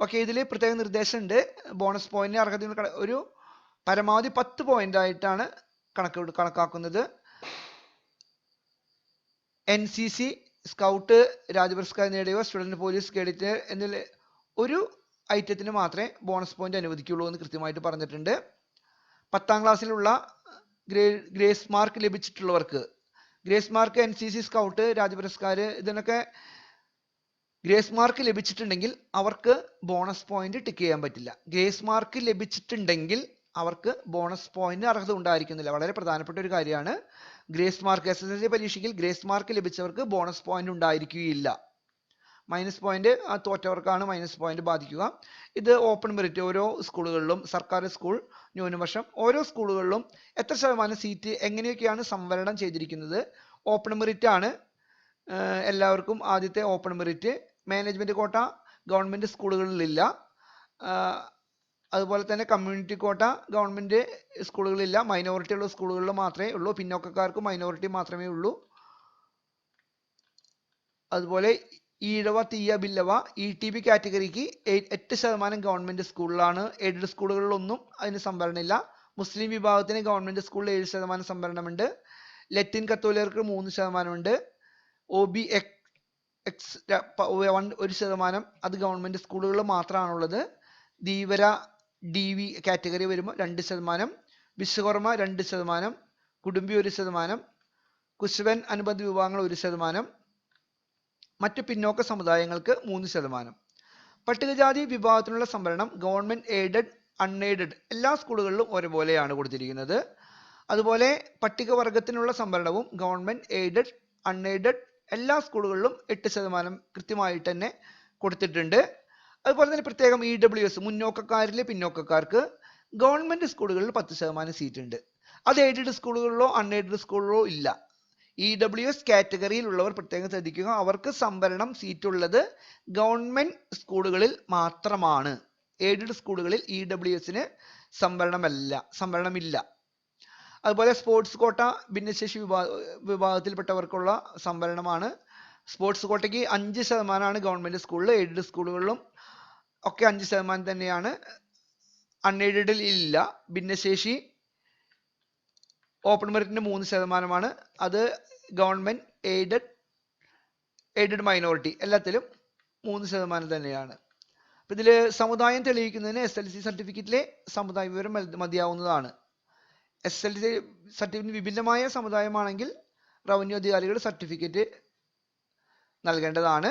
ഓക്കെ, ഇതിൽ പ്രത്യേക നിർദ്ദേശമുണ്ട്. ബോണസ് പോയിന്റ് അർഹത ഒരു പരമാവധി 10 പോയിന്റ് ആയിട്ടാണ് കണക്കാക്കുന്നത്. NCC, സ്കൗട്ട്, രാജ്യപുരസ്കാരം നേടിയവർ, സ്റ്റുഡന്റ് പോലീസ് കേഡറ്റ് എന്നിൽ ഒരു ഐറ്റത്തിന് മാത്രമേ ബോണസ് പോയിന്റ് അനുവദിക്കുള്ളൂ എന്ന് കൃത്യമായിട്ട് പറഞ്ഞിട്ടുണ്ട്. 10ാം ക്ലാസ്സിലുള്ള ഗ്രേസ് മാർക്ക് ലഭിച്ചിട്ടുള്ളവർക്ക്, grace mark NCC, scout, Rajyapuraskar ഇതിനൊക്കെ ഗ്രേസ് മാർക്ക് ലഭിച്ചിട്ടുണ്ടെങ്കിൽ അവർക്ക് ബോണസ് പോയിന്റ് ടിക്ക് ചെയ്യാൻ പറ്റില്ല. ഗ്രേസ് മാർക്ക് ലഭിച്ചിട്ടുണ്ടെങ്കിൽ അവർക്ക് ബോണസ് പോയിന്റ് അർഹത ഉണ്ടായിരിക്കുന്നില്ല. വളരെ പ്രധാനപ്പെട്ട ഒരു കാര്യമാണ്. ഗ്രേസ് മാർക്ക് SSLC പരീക്ഷയ്ക്ക് ഗ്രേസ് മാർക്ക് ലഭിച്ചവർക്ക് ബോണസ് പോയിന്റ് ഉണ്ടായിരിക്കുകയില്ല. മൈനസ് പോയിന്റ് തോറ്റവർക്കാണ് മൈനസ് പോയിന്റ് ബാധിക്കുക. ഇത് ഓപ്പൺ മെറിറ്റ് ഓരോ സ്കൂളുകളിലും, സർക്കാർ സ്കൂൾ, ന്യൂനപക്ഷം, ഓരോ സ്കൂളുകളിലും എത്ര ശതമാനം സീറ്റ് എങ്ങനെയൊക്കെയാണ് സംവരണം ചെയ്തിരിക്കുന്നത്. ഓപ്പൺ മെറിറ്റ് ആണ് എല്ലാവർക്കും. ആദ്യത്തെ open merit. Management quota government സ്കൂളുകളിലില്ല. അതുപോലെ തന്നെ കമ്മ്യൂണിറ്റി കോട്ട ഗവൺമെന്റ് സ്കൂളുകളിലില്ല. മൈനോറിറ്റി ഉള്ള സ്കൂളുകളിൽ മാത്രമേ ഉള്ളൂ. പിന്നോക്കക്കാർക്ക് മൈനോറിറ്റി മാത്രമേ ഉള്ളൂ. അതുപോലെ ഈഴവ, തീയ, ബില്ലവ, ETB കാറ്റഗറിക്ക് 8% ഗവൺമെന്റ് സ്കൂളിലാണ്. എയ്ഡഡ് സ്കൂളുകളിലൊന്നും അതിന് സംവരണമില്ല. മുസ്ലിം വിഭാഗത്തിന് ഗവൺമെന്റ് സ്കൂളിൽ 7% സംവരണമുണ്ട്. ലത്തീൻ കത്തോലിക്കർക്ക് 3% ഉണ്ട്. OB X 1%, അത് ഗവൺമെന്റ് സ്കൂളുകളിൽ മാത്രമാണുള്ളത്. ധീവര DV കാറ്റഗറി വരുമ്പോൾ 2%, വിശ്വകർമ്മ 2%, കുടുംബി 1%, കുശവൻ അനുബന്ധ വിഭാഗങ്ങൾ 1%, മറ്റു പിന്നോക്ക സമുദായങ്ങൾക്ക് 3%. പട്ടികജാതി വിഭാഗത്തിനുള്ള സംവരണം ഗവൺമെന്റ് എയ്ഡഡ്, അൺഎയ്ഡഡ് എല്ലാ സ്കൂളുകളിലും ഒരുപോലെയാണ് കൊടുത്തിരിക്കുന്നത്. അതുപോലെ പട്ടികവർഗത്തിനുള്ള സംവരണവും ഗവൺമെന്റ് എയ്ഡഡ്, അൺഎയ്ഡഡ് എല്ലാ സ്കൂളുകളിലും 8% കൃത്യമായിട്ട് തന്നെ കൊടുത്തിട്ടുണ്ട്. അതുപോലെ തന്നെ പ്രത്യേകം EWS മുന്നോക്കക്കാരിലെ പിന്നോക്കക്കാർക്ക് ഗവൺമെന്റ് സ്കൂളുകളിൽ 10% സീറ്റ് ഉണ്ട്. അത് എയ്ഡഡ് സ്കൂളുകളിലോ അൺഎയ്ഡഡ് സ്കൂളിലോ ഇല്ല. EWS കാറ്റഗറിയിലുള്ളവർ പ്രത്യേകം ശ്രദ്ധിക്കുക, അവർക്ക് സംവരണം സീറ്റുള്ളത് ഗവൺമെന്റ് സ്കൂളുകളിൽ മാത്രമാണ്. എയ്ഡഡ് സ്കൂളുകളിൽ EWSന് സംവരണമില്ല. അതുപോലെ സ്പോർട്സ് കോട്ട ഭിന്നശേഷി വിഭാഗത്തിൽപ്പെട്ടവർക്കുള്ള സംവരണമാണ്. സ്പോർട്സ് കോട്ടയ്ക്ക് 5% ഗവൺമെന്റ് സ്കൂളിൽ, എയ്ഡഡ് സ്കൂളുകളിലും ഒക്കെ 5% തന്നെയാണ്. അൺഎയ്ഡഡിൽ ഇല്ല. ഭിന്നശേഷി ഓപ്പൺ മെറിറ്റിന് 3%, അത് ഗവൺമെന്റ്, എയ്ഡഡ് മൈനോറിറ്റി എല്ലാത്തിലും 3% തന്നെയാണ്. അപ്പൊ ഇതിൽ സമുദായം തെളിയിക്കുന്നതിന് SLC സർട്ടിഫിക്കറ്റിലെ സമുദായ വിവരം മതിയാവുന്നതാണ്. SLC സർട്ടിഫിക്കറ്റ് വിഭിന്നമായ സമുദായമാണെങ്കിൽ റവന്യൂ അധികാരികൾ സർട്ടിഫിക്കറ്റ് നൽകേണ്ടതാണ്.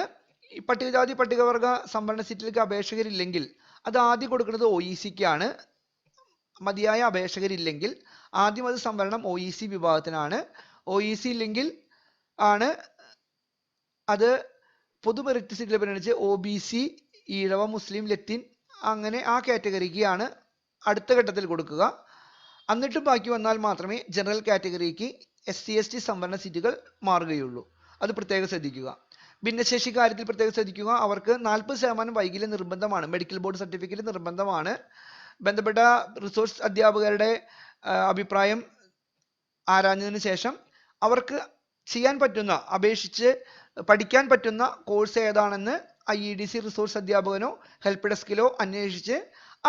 ഈ പട്ടികജാതി പട്ടികവർഗ സംവരണ സീറ്റിലേക്ക് അപേക്ഷകരില്ലെങ്കിൽ അത് ആദ്യം കൊടുക്കുന്നത് OECക്കാണ്. മതിയായ അപേക്ഷകരില്ലെങ്കിൽ ആദ്യം അത് സംവരണം OEC വിഭാഗത്തിനാണ്. OEC ഇല്ലെങ്കിൽ ആണ് അത് പൊതു മെറിറ്റ് സീറ്റിൽ പരിഗണിച്ച് OBC, ഈഴവ, മുസ്ലിം, ലത്തീൻ അങ്ങനെ ആ കാറ്റഗറിക്കാണ് അടുത്ത ഘട്ടത്തിൽ കൊടുക്കുക. എന്നിട്ടും ബാക്കി വന്നാൽ മാത്രമേ ജനറൽ കാറ്റഗറിക്ക് SC/ST സംവരണ സീറ്റുകൾ മാറുകയുള്ളൂ. അത് പ്രത്യേകം ശ്രദ്ധിക്കുക. ഭിന്നശേഷി കാര്യത്തിൽ പ്രത്യേകം ശ്രദ്ധിക്കുക. അവർക്ക് 40% വൈകല്യം നിർബന്ധമാണ്. മെഡിക്കൽ ബോർഡ് സർട്ടിഫിക്കറ്റ് നിർബന്ധമാണ്. ബന്ധപ്പെട്ട റിസോഴ്സ് അധ്യാപകരുടെ അഭിപ്രായം ആരാഞ്ഞതിന് ശേഷം അവർക്ക് ചെയ്യാൻ പറ്റുന്ന, അപേക്ഷിച്ച് പഠിക്കാൻ പറ്റുന്ന കോഴ്സ് ഏതാണെന്ന് IEDC റിസോഴ്സ് അധ്യാപകനോ ഹെൽപ്പ് ഡെസ്കിലോ അന്വേഷിച്ച്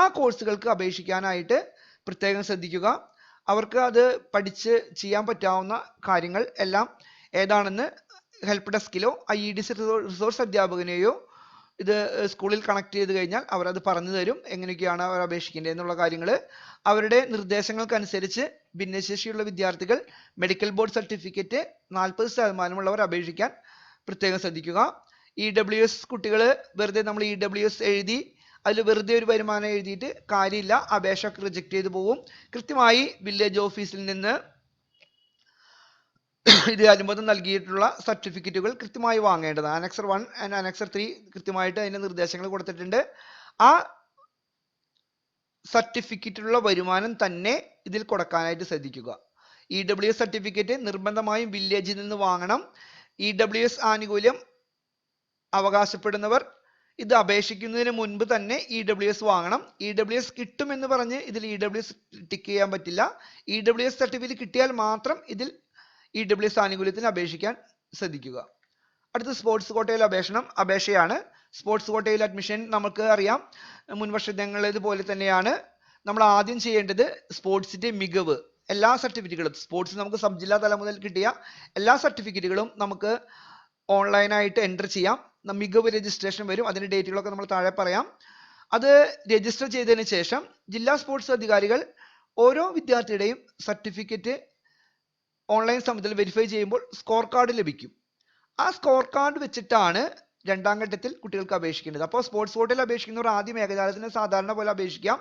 ആ കോഴ്സുകൾക്ക് അപേക്ഷിക്കാനായിട്ട് പ്രത്യേകം ശ്രദ്ധിക്കുക. അവർക്ക് അത് പഠിച്ച് ചെയ്യാൻ പറ്റാവുന്ന കാര്യങ്ങൾ എല്ലാം ഏതാണെന്ന് ഹെൽപ്പ് ഡെസ്കിലോ IEDC റിസോഴ്സ് അധ്യാപകനെയോ ഇത് സ്കൂളിൽ കണക്ട് ചെയ്ത് കഴിഞ്ഞാൽ അവർ അത് പറഞ്ഞു തരും. എങ്ങനെയൊക്കെയാണ് അവർ അപേക്ഷിക്കേണ്ടത് എന്നുള്ള കാര്യങ്ങൾ. അവരുടെ നിർദ്ദേശങ്ങൾക്കനുസരിച്ച് ഭിന്നശേഷിയുള്ള വിദ്യാർത്ഥികൾ മെഡിക്കൽ ബോർഡ് സർട്ടിഫിക്കറ്റ് 40% ഉള്ളവർ അപേക്ഷിക്കാൻ പ്രത്യേകം ശ്രദ്ധിക്കുക. EWS കുട്ടികൾ വെറുതെ നമ്മൾ EWS എഴുതി അതിൽ വെറുതെ ഒരു വരുമാനം എഴുതിയിട്ട് കാര്യമില്ല. അപേക്ഷ റിജക്ട് ചെയ്ത് പോകും. കൃത്യമായി വില്ലേജ് ഓഫീസിൽ നിന്ന് ഇത് അനുമതി നൽകിയിട്ടുള്ള സർട്ടിഫിക്കറ്റുകൾ കൃത്യമായി വാങ്ങേണ്ടതാണ്. അനക്സർ 1 ആൻഡ് അനക്സർ 3 കൃത്യമായിട്ട് അതിന്റെ നിർദ്ദേശങ്ങൾ കൊടുത്തിട്ടുണ്ട്. ആ സർട്ടിഫിക്കറ്റിലുള്ള വരുമാനം തന്നെ ഇതിൽ കൊടുക്കാനായിട്ട് ശ്രദ്ധിക്കുക. EWS സർട്ടിഫിക്കറ്റ് നിർബന്ധമായും വില്ലേജിൽ നിന്ന് വാങ്ങണം. EWS ആനുകൂല്യം അവകാശപ്പെടുന്നവർ ഇത് അപേക്ഷിക്കുന്നതിന് മുൻപ് തന്നെ EWS വാങ്ങണം. EWS കിട്ടുമെന്ന് പറഞ്ഞ് ഇതിൽ EWS ടിക്ക് ചെയ്യാൻ പറ്റില്ല. EWS സർട്ടിഫിക്കറ്റ് കിട്ടിയാൽ മാത്രം ഇതിൽ EWS ആനുകൂല്യത്തിന് അപേക്ഷിക്കാൻ ശ്രദ്ധിക്കുക. അടുത്ത സ്പോർട്സ് കോട്ടയിൽ അപേക്ഷയാണ്. സ്പോർട്സ് കോട്ടയിൽ അഡ്മിഷൻ നമുക്ക് അറിയാം, മുൻവർഷങ്ങളിലേതുപോലെ തന്നെയാണ്. നമ്മൾ ആദ്യം ചെയ്യേണ്ടത് സ്പോർട്സിന്റെ മികവ് എല്ലാ സർട്ടിഫിക്കറ്റുകളും, സ്പോർട്സ് നമുക്ക് സബ് ജില്ലാ തലം മുതൽ കിട്ടിയ എല്ലാ സർട്ടിഫിക്കറ്റുകളും നമുക്ക് ഓൺലൈനായിട്ട് എൻ്റർ ചെയ്യാം. മികവ് രജിസ്ട്രേഷൻ വരും. അതിന്റെ ഡേറ്റുകളൊക്കെ നമ്മൾ താഴെ പറയാം. അത് രജിസ്റ്റർ ചെയ്തതിന് ശേഷം ജില്ലാ സ്പോർട്സ് അധികാരികൾ ഓരോ വിദ്യാർത്ഥിയുടെയും സർട്ടിഫിക്കറ്റ് ഓൺലൈൻ സംവിധാനത്തിൽ വെരിഫൈ ചെയ്യുമ്പോൾ സ്കോർ കാർഡ് ലഭിക്കും. ആ സ്കോർ കാർഡ് വെച്ചിട്ടാണ് രണ്ടാം ഘട്ടത്തിൽ കുട്ടികൾക്ക് അപേക്ഷിക്കേണ്ടത്. അപ്പോൾ സ്പോർട്സ് കോട്ടയിൽ അപേക്ഷിക്കുന്നവർ ആദ്യം ഏകജാലത്തിന് സാധാരണ പോലെ അപേക്ഷിക്കാം.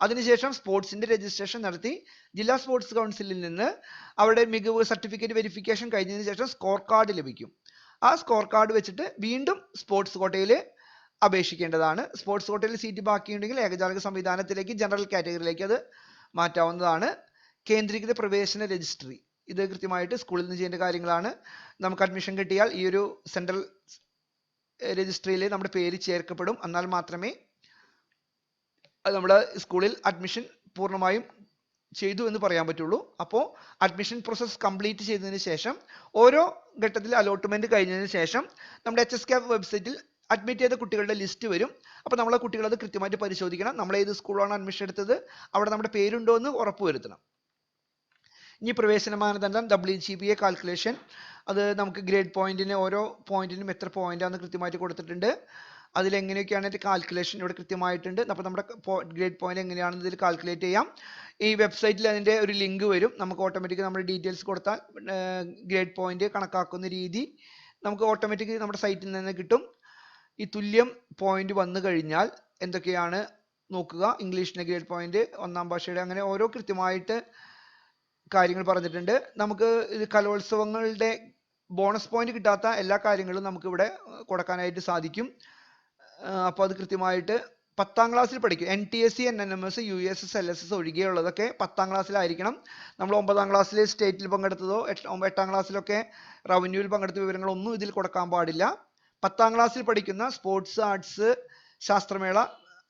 അതിനുശേഷം സ്പോർട്സിന്റെ രജിസ്ട്രേഷൻ നടത്തി ജില്ലാ സ്പോർട്സ് കൗൺസിലിൽ നിന്ന് അവരുടെ മികവ് സർട്ടിഫിക്കറ്റ് വെരിഫിക്കേഷൻ കഴിഞ്ഞതിന് ശേഷം സ്കോർ കാർഡ് ലഭിക്കും. ആ സ്കോർ കാർഡ് വെച്ചിട്ട് വീണ്ടും സ്പോർട്സ് കോട്ടയിൽ അപേക്ഷിക്കേണ്ടതാണ്. സ്പോർട്സ് കോട്ടയിൽ സീറ്റ് ബാക്കിയുണ്ടെങ്കിൽ ഏകജാലക സംവിധാനത്തിലേക്ക് ജനറൽ കാറ്റഗറിയിലേക്ക് അത് മാറ്റാവുന്നതാണ്. കേന്ദ്രീകൃത പ്രവേശന രജിസ്ട്രി ഇത് കൃത്യമായിട്ട് സ്കൂളിൽ നിന്ന് ചെയ്യേണ്ട കാര്യങ്ങളാണ്. നമുക്ക് അഡ്മിഷൻ കിട്ടിയാൽ ഈ ഒരു സെൻട്രൽ രജിസ്ട്രിയിൽ നമ്മുടെ പേര് ചേർക്കപ്പെടും. എന്നാൽ മാത്രമേ അത് നമ്മുടെ സ്കൂളിൽ അഡ്മിഷൻ പൂർണ്ണമായും ചെയ്തു എന്ന് പറയാൻ പറ്റുള്ളൂ. അപ്പോൾ അഡ്മിഷൻ പ്രോസസ് കംപ്ലീറ്റ് ചെയ്തതിന് ശേഷം ഓരോ ഘട്ടത്തിൽ അലോട്ട്മെന്റ് കഴിഞ്ഞതിന് ശേഷം നമ്മുടെ HSCAF വെബ്സൈറ്റിൽ അഡ്മിറ്റ് ചെയ്ത കുട്ടികളുടെ ലിസ്റ്റ് വരും. അപ്പോൾ നമ്മളെ കുട്ടികൾ അത് കൃത്യമായിട്ട് പരിശോധിക്കണം. നമ്മൾ ഏത് സ്കൂളാണ് അഡ്മിഷൻ എടുത്തത്, അവിടെ നമ്മുടെ പേരുണ്ടോ എന്ന് ഉറപ്പുവരുത്തണം. ഇനി പ്രവേശന മാനദണ്ഡം WGPA കാൽക്കുലേഷൻ, അത് നമുക്ക് ഗ്രേഡ് പോയിന്റിന് ഓരോ പോയിന്റിനും എത്ര പോയിന്റാണെന്ന് കൃത്യമായിട്ട് കൊടുത്തിട്ടുണ്ട്. അതിലെങ്ങനെയൊക്കെയാണ് അതിൻ്റെ കാൽക്കുലേഷൻ ഇവിടെ കൃത്യമായിട്ടുണ്ട്. അപ്പോൾ നമ്മുടെ ഗ്രേഡ് പോയിന്റ് എങ്ങനെയാണെന്ന് ഇതിൽ കാൽക്കുലേറ്റ് ചെയ്യാം. ഈ വെബ്സൈറ്റിൽ അതിൻ്റെ ഒരു ലിങ്ക് വരും. നമുക്ക് ഓട്ടോമാറ്റിക് നമ്മുടെ ഡീറ്റെയിൽസ് കൊടുത്താൽ ഗ്രേഡ് പോയിന്റ് കണക്കാക്കുന്ന രീതി നമുക്ക് ഓട്ടോമാറ്റിക് നമ്മുടെ സൈറ്റിൽ നിന്ന് കിട്ടും. ഈ തുല്യം പോയിന്റ് വന്നു കഴിഞ്ഞാൽ എന്തൊക്കെയാണ് നോക്കുക. ഇംഗ്ലീഷിൻ്റെ ഗ്രേഡ് പോയിന്റ്, ഒന്നാം ഭാഷയുടെ, അങ്ങനെ ഓരോ കൃത്യമായിട്ട് കാര്യങ്ങൾ പറഞ്ഞിട്ടുണ്ട്. നമുക്ക് ഇത് കലോത്സവങ്ങളുടെ ബോണസ് പോയിന്റ് കിട്ടാത്ത എല്ലാ കാര്യങ്ങളും നമുക്ക് ഇവിടെ കൊടുക്കാനായിട്ട് സാധിക്കും. അപ്പോൾ അത് കൃത്യമായിട്ട് 10ാം ക്ലാസ്സിൽ പഠിക്കും. NTSC, NNMS, USS, LSS ഒഴികെയുള്ളതൊക്കെ 10ാം ക്ലാസ്സിലായിരിക്കണം. നമ്മൾ 9ാം ക്ലാസ്സിൽ സ്റ്റേറ്റിൽ പങ്കെടുത്തതോ 8ാം ക്ലാസ്സിലൊക്കെ റവന്യൂവിൽ പങ്കെടുത്ത വിവരങ്ങളൊന്നും ഇതിൽ കൊടുക്കാൻ പാടില്ല. 10ാം ക്ലാസ്സിൽ പഠിക്കുന്ന സ്പോർട്സ്, ആർട്സ്, ശാസ്ത്രമേള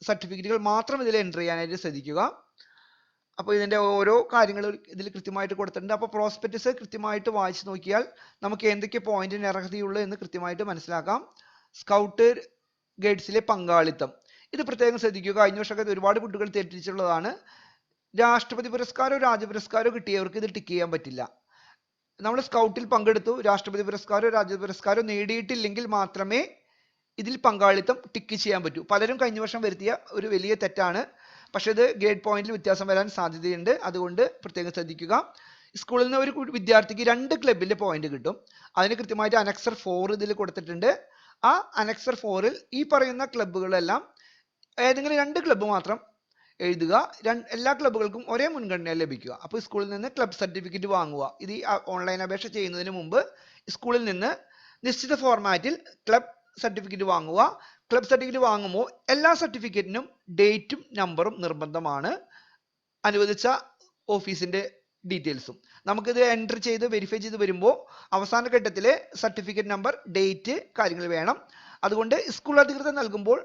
സർട്ടിഫിക്കറ്റുകൾ മാത്രം ഇതിൽ എൻ്റർ ചെയ്യാനായിട്ട് ശ്രദ്ധിക്കുക. അപ്പോൾ ഇതിൻ്റെ ഓരോ കാര്യങ്ങൾ ഇതിൽ കൃത്യമായിട്ട് കൊടുത്തിട്ടുണ്ട്. അപ്പോൾ പ്രോസ്പെക്ടസ് കൃത്യമായിട്ട് വായിച്ചു നോക്കിയാൽ നമുക്ക് എന്തൊക്കെ പോയിന്റിന് അർഹതയുള്ളൂ എന്ന് കൃത്യമായിട്ട് മനസ്സിലാക്കാം. സ്കൗട്ട് ഗൈഡ്സിലെ പങ്കാളിത്തം ഇത് പ്രത്യേകം ശ്രദ്ധിക്കുക. കഴിഞ്ഞ വർഷമൊക്കെ ഒരുപാട് കുട്ടികൾ തെറ്റിച്ചുള്ളതാണ്. രാഷ്ട്രപതി പുരസ്കാരോ രാജ്യപുരസ്കാരോ കിട്ടിയവർക്ക് ഇത് ടിക്ക് ചെയ്യാൻ പറ്റില്ല. നമ്മൾ സ്കൗട്ടിൽ പങ്കെടുത്തു, രാഷ്ട്രപതി പുരസ്കാരോ രാജ്യ പുരസ്കാരോ നേടിയിട്ടില്ലെങ്കിൽ മാത്രമേ ഇതിൽ പങ്കാളിത്തം ടിക്ക് ചെയ്യാൻ പറ്റൂ. പലരും കഴിഞ്ഞ വർഷം വരുത്തിയ ഒരു വലിയ തെറ്റാണ്. പക്ഷെ ഇത് ഗ്രേഡ് പോയിന്റിൽ വ്യത്യാസം വരാൻ സാധ്യതയുണ്ട്. അതുകൊണ്ട് പ്രത്യേകം ശ്രദ്ധിക്കുക. സ്കൂളിൽ നിന്ന് ഒരു വിദ്യാർത്ഥിക്ക് 2 ക്ലബിന്റെ പോയിന്റ് കിട്ടും. അതിന് കൃത്യമായിട്ട് അനക്സർ 4 ഇതിൽ കൊടുത്തിട്ടുണ്ട്. ആ അനക്സർ 4ൽ ഈ പറയുന്ന ക്ലബ്ബുകളെല്ലാം ഏതെങ്കിലും 2 ക്ലബ്ബ് മാത്രം എഴുതുക. എല്ലാ ക്ലബ്ബുകൾക്കും ഒരേ മുൻഗണന ലഭിക്കുക. അപ്പോൾ സ്കൂളിൽ നിന്ന് ക്ലബ് സർട്ടിഫിക്കറ്റ് വാങ്ങുക. ഇത് ഈ ഓൺലൈൻ അപേക്ഷ ചെയ്യുന്നതിന് മുമ്പ് സ്കൂളിൽ നിന്ന് നിശ്ചിത ഫോർമാറ്റിൽ ക്ലബ് സർട്ടിഫിക്കറ്റ് വാങ്ങുക. ക്ലബ് സർട്ടിഫിക്കറ്റ് വാങ്ങുമ്പോൾ എല്ലാ സർട്ടിഫിക്കറ്റിനും ഡേറ്റും നമ്പറും നിർബന്ധമാണ്. അനുവദിച്ച ഓഫീസിന്റെ ഡീറ്റെയിൽസും നമുക്കിത് എൻറ്റർ ചെയ്ത് വെരിഫൈ ചെയ്ത് വരുമ്പോൾ അവസാന ഘട്ടത്തിൽ സർട്ടിഫിക്കറ്റ് നമ്പർ, ഡേറ്റ് കാര്യങ്ങൾ വേണം. അതുകൊണ്ട് സ്കൂൾ അധികൃതർ നൽകുമ്പോൾ,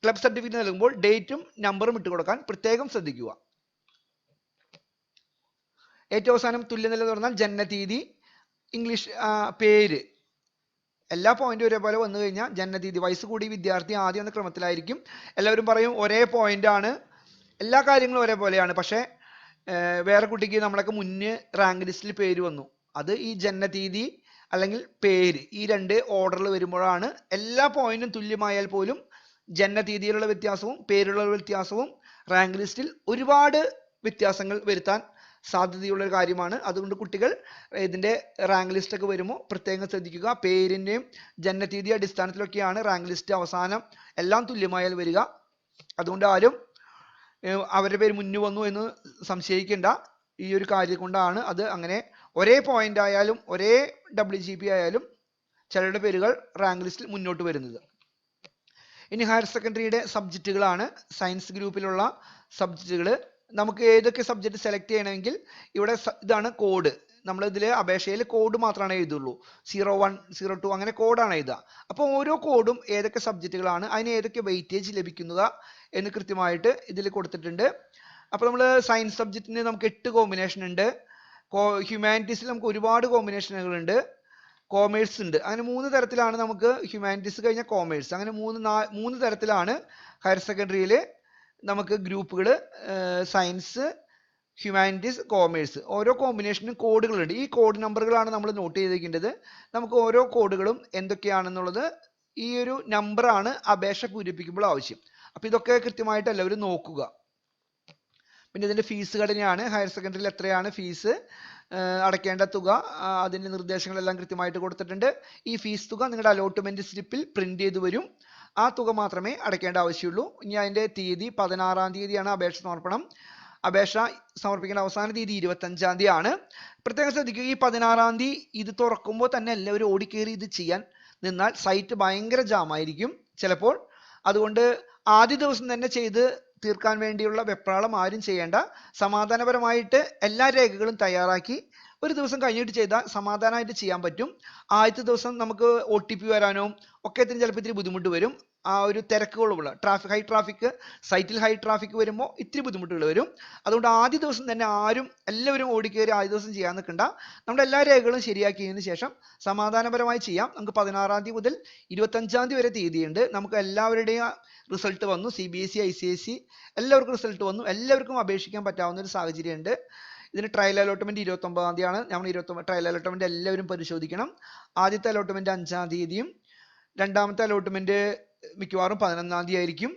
ക്ലബ് സർട്ടിഫിക്കറ്റ് നൽകുമ്പോൾ ഡേറ്റും നമ്പറും ഇട്ട് കൊടുക്കാൻ പ്രത്യേകം ശ്രദ്ധിക്കുക. ഏറ്റവും അവസാനം തുല്യനില എന്ന് പറഞ്ഞാൽ ജനനതീയതി, ഇംഗ്ലീഷ് പേര്, എല്ലാ പോയിന്റും ഒരേപോലെ വന്നു കഴിഞ്ഞാൽ ജനനതീയതി, വയസ്സ് കൂടി വിദ്യാർത്ഥി ആദ്യം എന്ന ക്രമത്തിലായിരിക്കും. എല്ലാവരും പറയും ഒരേ പോയിന്റ് ആണ്, എല്ലാ കാര്യങ്ങളും ഒരേപോലെയാണ്. പക്ഷേ വേറെ കുട്ടിക്ക് നമ്മളൊക്കെ മുന്നേ റാങ്ക് ലിസ്റ്റിൽ പേര് വന്നു. അത് ഈ ജനനതീയതി അല്ലെങ്കിൽ പേര്, ഈ രണ്ട് ഓർഡറിൽ വരുമ്പോഴാണ്. എല്ലാ പോയിന്റും തുല്യമായാൽ പോലും ജനനതീയതിയിലുള്ള വ്യത്യാസവും പേരിലുള്ള വ്യത്യാസവും റാങ്ക് ലിസ്റ്റിൽ ഒരുപാട് വ്യത്യാസങ്ങൾ വരുത്താൻ സാധ്യതയുള്ള ഒരു കാര്യമാണ്. അതുകൊണ്ട് കുട്ടികൾ ഇതിന്റെ റാങ്ക് ലിസ്റ്റ് ഒക്കെ വരുമ്പോൾ പ്രത്യേകം ശ്രദ്ധിക്കുക. പേരിന്റെയും ജനനതീയതി അടിസ്ഥാനത്തിലൊക്കെയാണ് റാങ്ക് ലിസ്റ്റ് അവസാനം എല്ലാം തുല്യമായാൽ വരിക. അതുകൊണ്ട് ആരും അവരുടെ പേര് മുന്നു വന്നു എന്ന് സംശയിക്കേണ്ട. ഈ ഒരു കാര്യം കൊണ്ടാണ് അത് അങ്ങനെ. ഒരേ പോയിന്റ് ആയാലും ഒരേ WGP ആയാലും ചിലരുടെ പേരുകൾ റാങ്ക് ലിസ്റ്റിൽ മുന്നോട്ട് വരുന്നത്. ഇനി ഹയർ സെക്കൻഡറിയുടെ സബ്ജക്റ്റുകളാണ്. സയൻസ് ഗ്രൂപ്പിലുള്ള സബ്ജക്റ്റുകൾ. നമുക്ക് ഏതൊക്കെ സബ്ജക്റ്റ് സെലക്ട് ചെയ്യണമെങ്കിൽ ഇവിടെ ഇതാണ് കോഡ്. നമ്മൾ ഇതിൽ അപേക്ഷയിൽ കോഡ് മാത്രമാണ് എഴുതുള്ളൂ. 01, 02 അങ്ങനെ കോഡാണ് എഴുതുക. അപ്പോൾ ഓരോ കോഡും ഏതൊക്കെ സബ്ജക്റ്റുകളാണ്, അതിന് ഏതൊക്കെ വെയിറ്റേജ് ലഭിക്കുക എന്ന് കൃത്യമായിട്ട് ഇതിൽ കൊടുത്തിട്ടുണ്ട്. അപ്പോൾ നമ്മൾ സയൻസ് സബ്ജക്റ്റിന് നമുക്ക് 8 കോമ്പിനേഷൻ ഉണ്ട്. ഹ്യൂമാനിറ്റീസിൽ നമുക്ക് ഒരുപാട് കോമ്പിനേഷനുകൾ ഉണ്ട്. കോമേഴ്സ് ഉണ്ട്. അങ്ങനെ 3 തരത്തിലാണ് നമുക്ക് ഹ്യൂമാനിറ്റീസ് കഴിഞ്ഞാൽ കോമേഴ്സ്, അങ്ങനെ 3 തരത്തിലാണ് ഹയർ സെക്കൻഡറിയിൽ നമുക്ക് ഗ്രൂപ്പുകൾ. Science, humanities, commerce. ഓരോ കോമ്പിനേഷനും കോഡുകളുണ്ട്. ഈ കോഡ് നമ്പറുകളാണ് നമ്മൾ നോട്ട് ചെയ്തിരിക്കേണ്ടത്. നമുക്ക് ഓരോ കോഡുകളും എന്തൊക്കെയാണെന്നുള്ളത് ഈ ഒരു നമ്പറാണ് അപേക്ഷ പൂരിപ്പിക്കുമ്പോൾ ആവശ്യം. അപ്പോൾ ഇതൊക്കെ കൃത്യമായിട്ട് എല്ലാവരും നോക്കുക. പിന്നെ ഇതിന്റെ ഫീസ് ഘടനയാണ്. ഹയർ സെക്കൻഡറിയിൽ എത്രയാണ് ഫീസ്, അടയ്ക്കേണ്ട തുക, അതിന്റെ നിർദ്ദേശങ്ങളെല്ലാം കൃത്യമായിട്ട് കൊടുത്തിട്ടുണ്ട്. ഈ ഫീസ് തുക നിങ്ങളുടെ അലോട്ട്മെന്റ് സ്ലിപ്പിൽ പ്രിന്റ് ചെയ്ത് വരും. ആ തുക മാത്രമേ അടയ്ക്കേണ്ട ആവശ്യമുള്ളൂ. ഇനി അതിന്റെ തീയതി 16-ാം തീയതിയാണ് അപേക്ഷ സമർപ്പണം. അപേക്ഷ സമർപ്പിക്കേണ്ട അവസാന തീയതി 25-ാം തീയതിയാണ്. പ്രത്യേകം ശ്രദ്ധിക്കുക, ഈ 16-ാം തീയതി ഇത് തുറക്കുമ്പോൾ തന്നെ എല്ലാവരും ഓടിക്കേറി ഇത് ചെയ്യാൻ നിന്നാൽ സൈറ്റ് ഭയങ്കര ജാമായിരിക്കും ചിലപ്പോൾ. അതുകൊണ്ട് ആദ്യ ദിവസം തന്നെ ചെയ്ത് തീർക്കാൻ വേണ്ടിയുള്ള വെപ്രാളം ആരും ചെയ്യേണ്ട. സമാധാനപരമായിട്ട് എല്ലാ രേഖകളും തയ്യാറാക്കി ഒരു ദിവസം കഴിഞ്ഞിട്ട് ചെയ്താൽ സമാധാനമായിട്ട് ചെയ്യാൻ പറ്റും. ആദ്യത്തെ ദിവസം നമുക്ക് OTP വരാനോ ഒക്കെ ചിലപ്പോൾ ഇത്തിരി ബുദ്ധിമുട്ട് വരും. ആ ഒരു തിരക്കുകളുള്ള ഹൈ ട്രാഫിക്, സൈറ്റിൽ ഹൈ ട്രാഫിക് വരുമ്പോൾ ഇത്തിരി ബുദ്ധിമുട്ടുകൾ വരും. അതുകൊണ്ട് ആദ്യ ദിവസം തന്നെ എല്ലാവരും ഓടിക്കേറി ആദ്യ ദിവസം ചെയ്യാൻ നിൽക്കണ്ട. നമ്മുടെ എല്ലാ രേഖകളും ശരിയാക്കിയതിന് ശേഷം സമാധാനപരമായി ചെയ്യാം. നമുക്ക് 16-ാം തീയതി മുതൽ 25-ാം തീയതി വരെ തീയതിയുണ്ട്. നമുക്ക് എല്ലാവരുടെയും റിസൾട്ട് വന്നു. CBSE, ICSE എല്ലാവർക്കും റിസൾട്ട് വന്നു. എല്ലാവർക്കും അപേക്ഷിക്കാൻ പറ്റാവുന്ന ഒരു സാഹചര്യമുണ്ട്. ഇതിന് ട്രയൽ അലോട്ട്മെന്റ് 29-ാം തീയതിയാണ്. നമ്മൾ 29 ട്രയൽ അലോട്ട്മെന്റ് എല്ലാവരും പരിശോധിക്കണം. ആദ്യത്തെ അലോട്ട്മെന്റ് 5-ാം തീയതിയും രണ്ടാമത്തെ അലോട്ട്മെന്റ് മിക്കവാറും 11-ാം തീയതി ആയിരിക്കും.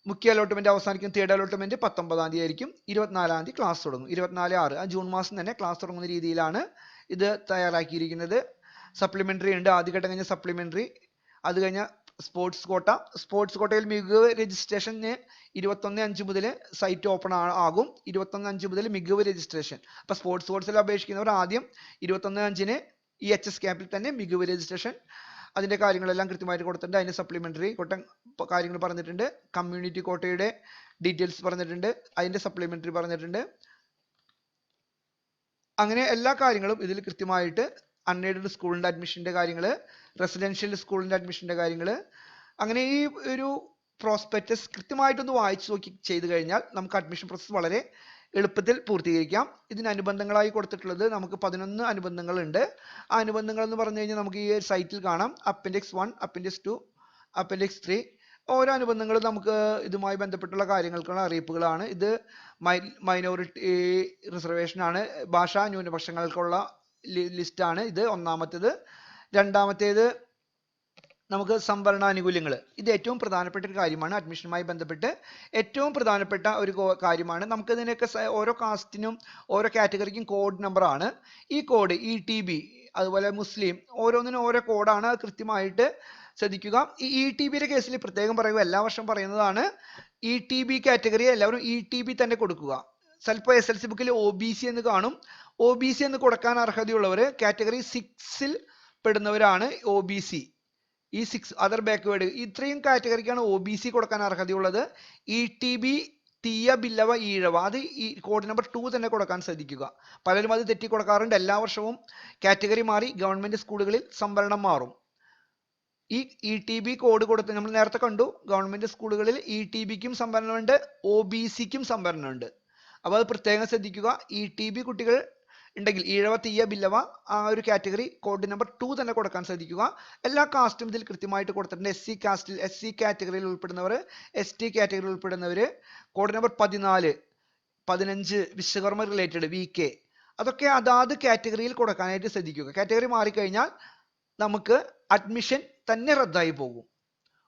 മുഖ്യ അലോട്ട്മെന്റ് അവസാനിക്കും. തേർഡ് അലോട്ട്മെന്റ് 19-ാം തീയതി ആയിരിക്കും. 24-ാം തീയതി ക്ലാസ് തുടങ്ങും. 24/6 ജൂൺ മാസം തന്നെ ക്ലാസ് തുടങ്ങുന്ന രീതിയിലാണ് ഇത് തയ്യാറാക്കിയിരിക്കുന്നത്. സപ്ലിമെന്ററി ഉണ്ട്. ആദ്യഘട്ടം കഴിഞ്ഞ സപ്ലിമെന്ററി, അത് കഴിഞ്ഞ സ്പോർട്സ് കോട്ട. സ്പോർട്സ് കോട്ടയിൽ മികവ് രജിസ്ട്രേഷന് 21/5 മുതൽ സൈറ്റ് ഓപ്പൺ ആകും. 21/5 മുതൽ മികവ് രജിസ്ട്രേഷൻ. അപ്പൊ സ്പോർട്സ് കോഴ്സിൽ അപേക്ഷിക്കുന്നവർ ആദ്യം 21/5-ന് EHS ക്യാമ്പിൽ തന്നെ മികവ് രജിസ്ട്രേഷൻ, അതിന്റെ കാര്യങ്ങളെല്ലാം കൃത്യമായിട്ട് കൊടുത്തിട്ടുണ്ട്. അതിന്റെ സപ്ലിമെന്ററി കോട്ട കാര്യങ്ങൾ പറഞ്ഞിട്ടുണ്ട്. കമ്മ്യൂണിറ്റി കോട്ടയുടെ ഡീറ്റെയിൽസ് പറഞ്ഞിട്ടുണ്ട്. അതിന്റെ സപ്ലിമെന്ററി പറഞ്ഞിട്ടുണ്ട്. അങ്ങനെ എല്ലാ കാര്യങ്ങളും ഇതിൽ കൃത്യമായിട്ട് അൺഎയ്ഡഡ് സ്കൂളിന്റെ അഡ്മിഷന്റെ കാര്യങ്ങൾ, റെസിഡൻഷ്യൽ സ്കൂളിന്റെ അഡ്മിഷന്റെ കാര്യങ്ങൾ, അങ്ങനെ ഈ ഒരു പ്രോസ്പെക്ടസ് കൃത്യമായിട്ടൊന്ന് വായിച്ചു നോക്കി ചെയ്തു കഴിഞ്ഞാൽ നമുക്ക് അഡ്മിഷൻ പ്രോസസ് വളരെ എളുപ്പത്തിൽ പൂർത്തീകരിക്കാം. ഇതിന് അനുബന്ധങ്ങളായി കൊടുത്തിട്ടുള്ളത് നമുക്ക് 11 അനുബന്ധങ്ങളുണ്ട്. ആ അനുബന്ധങ്ങൾ എന്ന് പറഞ്ഞു കഴിഞ്ഞാൽ നമുക്ക് ഈ സൈറ്റിൽ കാണാം. Appendix 1, appendix 2, appendix 3. ഓരോ അനുബന്ധങ്ങളും നമുക്ക് ഇതുമായി ബന്ധപ്പെട്ടുള്ള കാര്യങ്ങൾക്കുള്ള അറിയിപ്പുകളാണ്. ഇത് മൈനോറിറ്റി റിസർവേഷൻ ആണ്. ഭാഷാ ന്യൂനപക്ഷങ്ങൾക്കുള്ള ലിസ്റ്റാണ് ഇത്. ഒന്നാമത്തേത്. രണ്ടാമത്തേത് നമുക്ക് സംവരണ ആനുകൂല്യങ്ങൾ. ഇത് ഏറ്റവും പ്രധാനപ്പെട്ട ഒരു കാര്യമാണ്. അഡ്മിഷനുമായി ബന്ധപ്പെട്ട് ഏറ്റവും പ്രധാനപ്പെട്ട ഒരു കാര്യമാണ്. നമുക്ക് ഇതിനൊക്കെ ഓരോ കാസ്റ്റിനും ഓരോ കാറ്റഗറിക്കും കോഡ് നമ്പർ ആണ്. ഈ കോഡ് ETB, അതുപോലെ മുസ്ലിം, ഓരോന്നിനും ഓരോ കോഡാണ്. കൃത്യമായിട്ട് ശ്രദ്ധിക്കുക. ഈ ETBയുടെ കേസിൽ പ്രത്യേകം പറയുക, എല്ലാ വർഷവും പറയുന്നതാണ്, ETB കാറ്റഗറി എല്ലാവരും ETB തന്നെ കൊടുക്കുക. ചിലപ്പോൾ SLC ബുക്കിൽ OBC എന്ന് കാണും. OBC എന്ന് കൊടുക്കാൻ അർഹതയുള്ളവർ കാറ്റഗറി 6ൽ പെടുന്നവരാണ് OBC. ഈ 6 അതർ ബാക്ക്വേർഡ്, ഇത്രയും കാറ്റഗറിക്കാണ് OBC കൊടുക്കാൻ അർഹതയുള്ളത്. ETB തീയ ബില്ലവ ഈഴവ അത് ഈ കോഡ് നമ്പർ 2 തന്നെ കൊടുക്കാൻ ശ്രദ്ധിക്കുക. പലരും അത് തെറ്റി കൊടുക്കാറുണ്ട്. എല്ലാ വർഷവും കാറ്റഗറി മാറി ഗവൺമെന്റ് സ്കൂളുകളിൽ സംവരണം മാറും. ഈ ETB കോഡ് കൊടുത്ത് നമ്മൾ നേരത്തെ കണ്ടു, ഗവൺമെന്റ് സ്കൂളുകളിൽ ETBക്കും സംവരണമുണ്ട്, OBCക്കും സംവരണമുണ്ട്. അപ്പോൾ അത് പ്രത്യേകം ശ്രദ്ധിക്കുക. ETB കുട്ടികൾ ഉണ്ടെങ്കിൽ ഈഴവ തീയ ബില്ലവ ആ ഒരു കാറ്റഗറി കോഡ് നമ്പർ 2 തന്നെ കൊടുക്കാൻ ശ്രദ്ധിക്കുക. എല്ലാ കാസ്റ്റും ഇതിൽ കൃത്യമായിട്ട് കൊടുത്തിട്ടുണ്ട്. SC കാറ്റഗറിയിൽ ഉൾപ്പെടുന്നവർ, ST കാറ്റഗറിയിൽ ഉൾപ്പെടുന്നവർ, code number 14, 15 Vishwakarma related VK അതൊക്കെ അതാത് കാറ്റഗറിയിൽ കൊടുക്കാനായിട്ട് ശ്രദ്ധിക്കുക. കാറ്റഗറി മാറിക്കഴിഞ്ഞാൽ നമുക്ക് അഡ്മിഷൻ തന്നെ റദ്ദായി പോകും.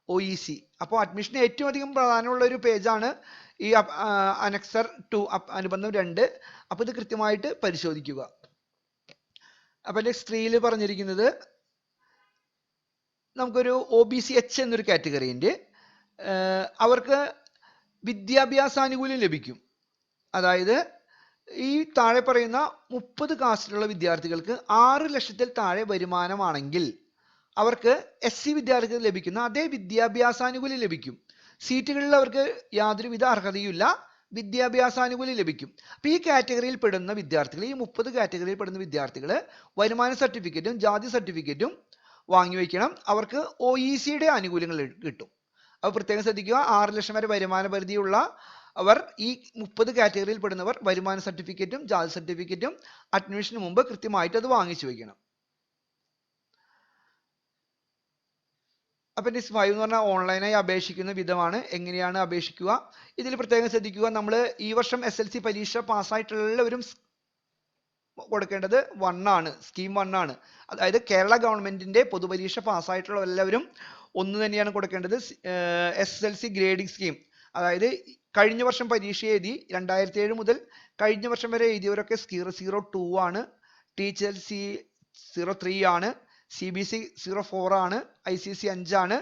OEC. അപ്പോൾ അഡ്മിഷന് ഏറ്റവും അധികം പ്രാധാന്യമുള്ള ഒരു പേജാണ് ഈ അനക്സർ 2 അനുബന്ധം 2. അപ്പോൾ ഇത് കൃത്യമായിട്ട് പരിശോധിക്കുക. അപ്പോൾ നെക്സ്റ്റ് 3ൽ പറഞ്ഞിരിക്കുന്നത് നമുക്കൊരു OBC H എന്നൊരു കാറ്റഗറി ഉണ്ട്. അവർക്ക് വിദ്യാഭ്യാസാനുകൂല്യം ലഭിക്കും. അതായത് ഈ താഴെ പറയുന്ന 30 കാസ്റ്റിലുള്ള വിദ്യാർത്ഥികൾക്ക് 6 ലക്ഷത്തിൽ താഴെ വരുമാനമാണെങ്കിൽ അവർക്ക് SC വിദ്യാർത്ഥികൾക്ക് ലഭിക്കുന്ന അതേ വിദ്യാഭ്യാസാനുകൂല്യം ലഭിക്കും. സീറ്റുകളിൽ അവർക്ക് യാതൊരുവിധ അർഹതയുമില്ല, വിദ്യാഭ്യാസാനുകൂല്യം ലഭിക്കും. അപ്പോൾ ഈ കാറ്റഗറിയിൽ പെടുന്ന വിദ്യാർത്ഥികൾ, ഈ 30 കാറ്റഗറിയിൽ പെടുന്ന വിദ്യാർത്ഥികൾ വരുമാന സർട്ടിഫിക്കറ്റും ജാതി സർട്ടിഫിക്കറ്റും വാങ്ങിവെക്കണം. അവർക്ക് OECയുടെ ആനുകൂല്യങ്ങൾ കിട്ടും. അപ്പോൾ പ്രത്യേകം ശ്രദ്ധിക്കുക, 6 ലക്ഷം വരെ വരുമാന പരിധിയുള്ള അവർ, ഈ 30 കാറ്റഗറിയിൽ പെടുന്നവർ വരുമാന സർട്ടിഫിക്കറ്റും ജാതി സർട്ടിഫിക്കറ്റും അഡ്മിഷന് മുമ്പ് കൃത്യമായിട്ട് അത് വാങ്ങിച്ചു വയ്ക്കണം. അപ്പൻഡിക്സ് 5 എന്ന് പറഞ്ഞാൽ ഓൺലൈനായി അപേക്ഷിക്കുന്ന വിധമാണ്. എങ്ങനെയാണ് അപേക്ഷിക്കുക? ഇതിൽ പ്രത്യേകം ശ്രദ്ധിക്കുക, നമ്മൾ ഈ വർഷം SLC പരീക്ഷ പാസ്സായിട്ടുള്ള എല്ലാവരും കൊടുക്കേണ്ടത് 1 ആണ്, സ്കീം 1 ആണ്. അതായത് കേരള ഗവൺമെന്റിന്റെ പൊതുപരീക്ഷ പാസ്സായിട്ടുള്ള എല്ലാവരും 1 തന്നെയാണ് കൊടുക്കേണ്ടത്. SLC ഗ്രേഡിംഗ് സ്കീം, അതായത് കഴിഞ്ഞ വർഷം പരീക്ഷ എഴുതി 2007 മുതൽ കഴിഞ്ഞ വർഷം വരെ എഴുതിയവരൊക്കെ 002 ആണ്, TCLC 03 ആണ്, CBC 04 ആണ്, ICC 5 ആണ്.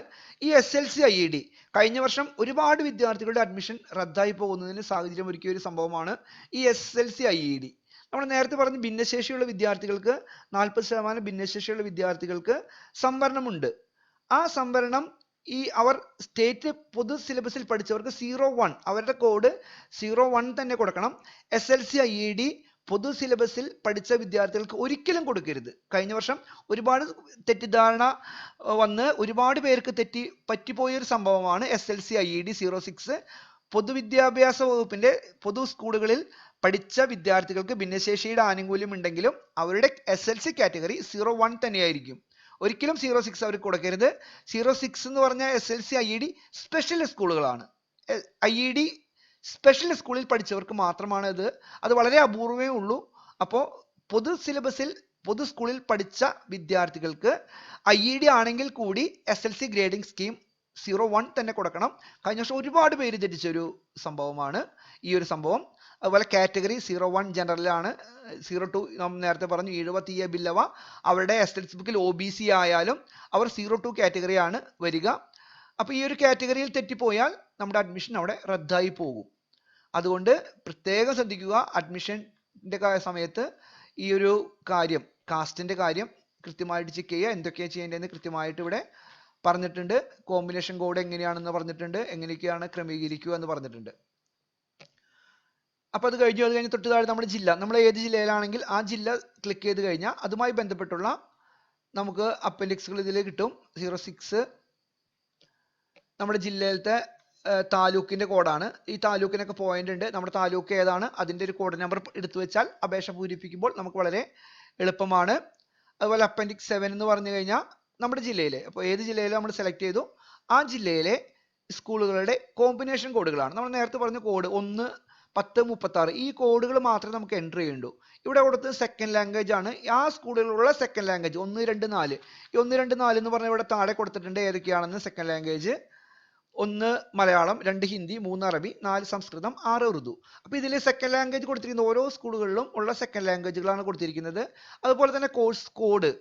ഈ SLC IED കഴിഞ്ഞ വർഷം ഒരുപാട് വിദ്യാർത്ഥികളുടെ അഡ്മിഷൻ റദ്ദായി പോകുന്നതിന് സാഹചര്യം ഒരുക്കിയ ഒരു സംഭവമാണ് ഈ SLC IED. നമ്മൾ നേരത്തെ പറഞ്ഞ ഭിന്നശേഷിയുള്ള വിദ്യാർത്ഥികൾക്ക് 40% ഭിന്നശേഷിയുള്ള വിദ്യാർത്ഥികൾക്ക് സംവരണമുണ്ട്. ആ സംവരണം അവർ സ്റ്റേറ്റ് പൊതു സിലബസിൽ പഠിച്ചവർക്ക് 01, അവരുടെ കോഡ് 01 തന്നെ കൊടുക്കണം. SLC IED പൊതു സിലബസിൽ പഠിച്ച വിദ്യാർത്ഥികൾക്ക് ഒരിക്കലും കൊടുക്കരുത്. കഴിഞ്ഞ വർഷം ഒരുപാട് തെറ്റിദ്ധാരണ വന്ന് ഒരുപാട് പേർക്ക് പറ്റിപ്പോയൊരു സംഭവമാണ് SLC IED 06. പൊതുവിദ്യാഭ്യാസ വകുപ്പിന്റെ പൊതു സ്കൂളുകളിൽ പഠിച്ച വിദ്യാർത്ഥികൾക്ക് ഭിന്നശേഷിയുടെ ആനുകൂല്യം ഉണ്ടെങ്കിലും അവരുടെ SLC കാറ്റഗറി 01 തന്നെയായിരിക്കും. ഒരിക്കലും 06 അവർക്ക് കൊടുക്കരുത്. 06 എന്ന് പറഞ്ഞ SLC IED സ്പെഷ്യൽ സ്കൂളുകളാണ്. IED സ്പെഷ്യൽ സ്കൂളിൽ പഠിച്ചവർക്ക് മാത്രമാണ് അത് വളരെ അപൂർവമേ ഉള്ളൂ. അപ്പോൾ പൊതു സിലബസിൽ പൊതു സ്കൂളിൽ പഠിച്ച വിദ്യാർത്ഥികൾക്ക് IED ആണെങ്കിൽ കൂടി SLC ഗ്രേഡിംഗ് സ്കീം 01 തന്നെ കൊടുക്കണം. കഴിഞ്ഞ വർഷം ഒരുപാട് പേര് തെറ്റിച്ച ഒരു സംഭവമാണ് ഈ ഒരു സംഭവം. അതുപോലെ കാറ്റഗറി 01 ജനറലാണ്. 02 നാം നേരത്തെ പറഞ്ഞു, 70 ബില്ലവ അവരുടെ SLC ബുക്കിൽ OBC ആയാലും അവർ 02 കാറ്റഗറിയാണ് വരിക. അപ്പോൾ ഈ ഒരു കാറ്റഗറിയിൽ തെറ്റിപ്പോയാൽ നമ്മുടെ അഡ്മിഷൻ അവിടെ റദ്ദായി പോകും. അതുകൊണ്ട് പ്രത്യേകം ശ്രദ്ധിക്കുക, അഡ്മിഷൻ്റെ സമയത്ത് ഈ ഒരു കാര്യം, കാസ്റ്റിൻ്റെ കാര്യം കൃത്യമായിട്ട് ചെക്ക് ചെയ്യുക. എന്തൊക്കെയാണ് ചെയ്യേണ്ടതെന്ന് കൃത്യമായിട്ട് ഇവിടെ പറഞ്ഞിട്ടുണ്ട്. കോമ്പിനേഷൻ കോഡ് എങ്ങനെയാണെന്ന് പറഞ്ഞിട്ടുണ്ട്, എങ്ങനെയൊക്കെയാണ് ക്രമീകരിക്കുക എന്ന് പറഞ്ഞിട്ടുണ്ട്. അപ്പോൾ അത് കഴിഞ്ഞ് തൊട്ട് താഴെ നമ്മുടെ ജില്ല, നമ്മൾ ഏത് ജില്ലയിലാണെങ്കിൽ ആ ജില്ല ക്ലിക്ക് ചെയ്ത് കഴിഞ്ഞാൽ അതുമായി ബന്ധപ്പെട്ടുള്ള നമുക്ക് അപ്പൻഡിക്സുകൾ ഇതിൽ കിട്ടും. 06 നമ്മുടെ ജില്ലയിലത്തെ താലൂക്കിന്റെ കോഡാണ്. ഈ താലൂക്കിനൊക്കെ പോയിന്റ് ഉണ്ട്. നമ്മുടെ താലൂക്ക് ഏതാണ് അതിന്റെ ഒരു കോഡ് നമ്പർ എടുത്തു വെച്ചാൽ അപേക്ഷ പൂരിപ്പിക്കുമ്പോൾ നമുക്ക് വളരെ എളുപ്പമാണ്. അതുപോലെ അപ്പൻഡിക്സ് 7 എന്ന് പറഞ്ഞു കഴിഞ്ഞാൽ നമ്മുടെ ജില്ലയിലെ, അപ്പോൾ ഏത് ജില്ലയിൽ നമ്മൾ സെലക്ട് ചെയ്തു ആ ജില്ലയിലെ സ്കൂളുകളുടെ കോമ്പിനേഷൻ കോഡുകളാണ്. നമ്മൾ നേരത്തെ പറഞ്ഞ കോഡ് 1, 10, 36 ഈ കോഡുകൾ മാത്രമേ നമുക്ക് എൻ്റർ ചെയ്യണ്ടൂ. ഇവിടെ കൊടുത്തത് സെക്കൻഡ് ലാംഗ്വേജ് ആണ്. ആ സ്കൂളുകളിലുള്ള സെക്കൻഡ് ലാംഗ്വേജ് 1, 2, 4. ഈ 1, 2, 4 എന്ന് പറഞ്ഞാൽ ഇവിടെ താഴെ കൊടുത്തിട്ടുണ്ട് ഏതൊക്കെയാണെന്ന്. സെക്കൻഡ് ലാംഗ്വേജ് 1 മലയാളം, 2 ഹിന്ദി, 3 അറബി, 4 സംസ്കൃതം, 6 ഉറുദു. അപ്പോൾ ഇതിൽ സെക്കൻഡ് ലാംഗ്വേജ് കൊടുത്തിരിക്കുന്ന ഓരോ സ്കൂളുകളിലും ഉള്ള സെക്കൻഡ് ലാംഗ്വേജുകളാണ് കൊടുത്തിരിക്കുന്നത്. അതുപോലെ തന്നെ കോഴ്സ് കോഡ്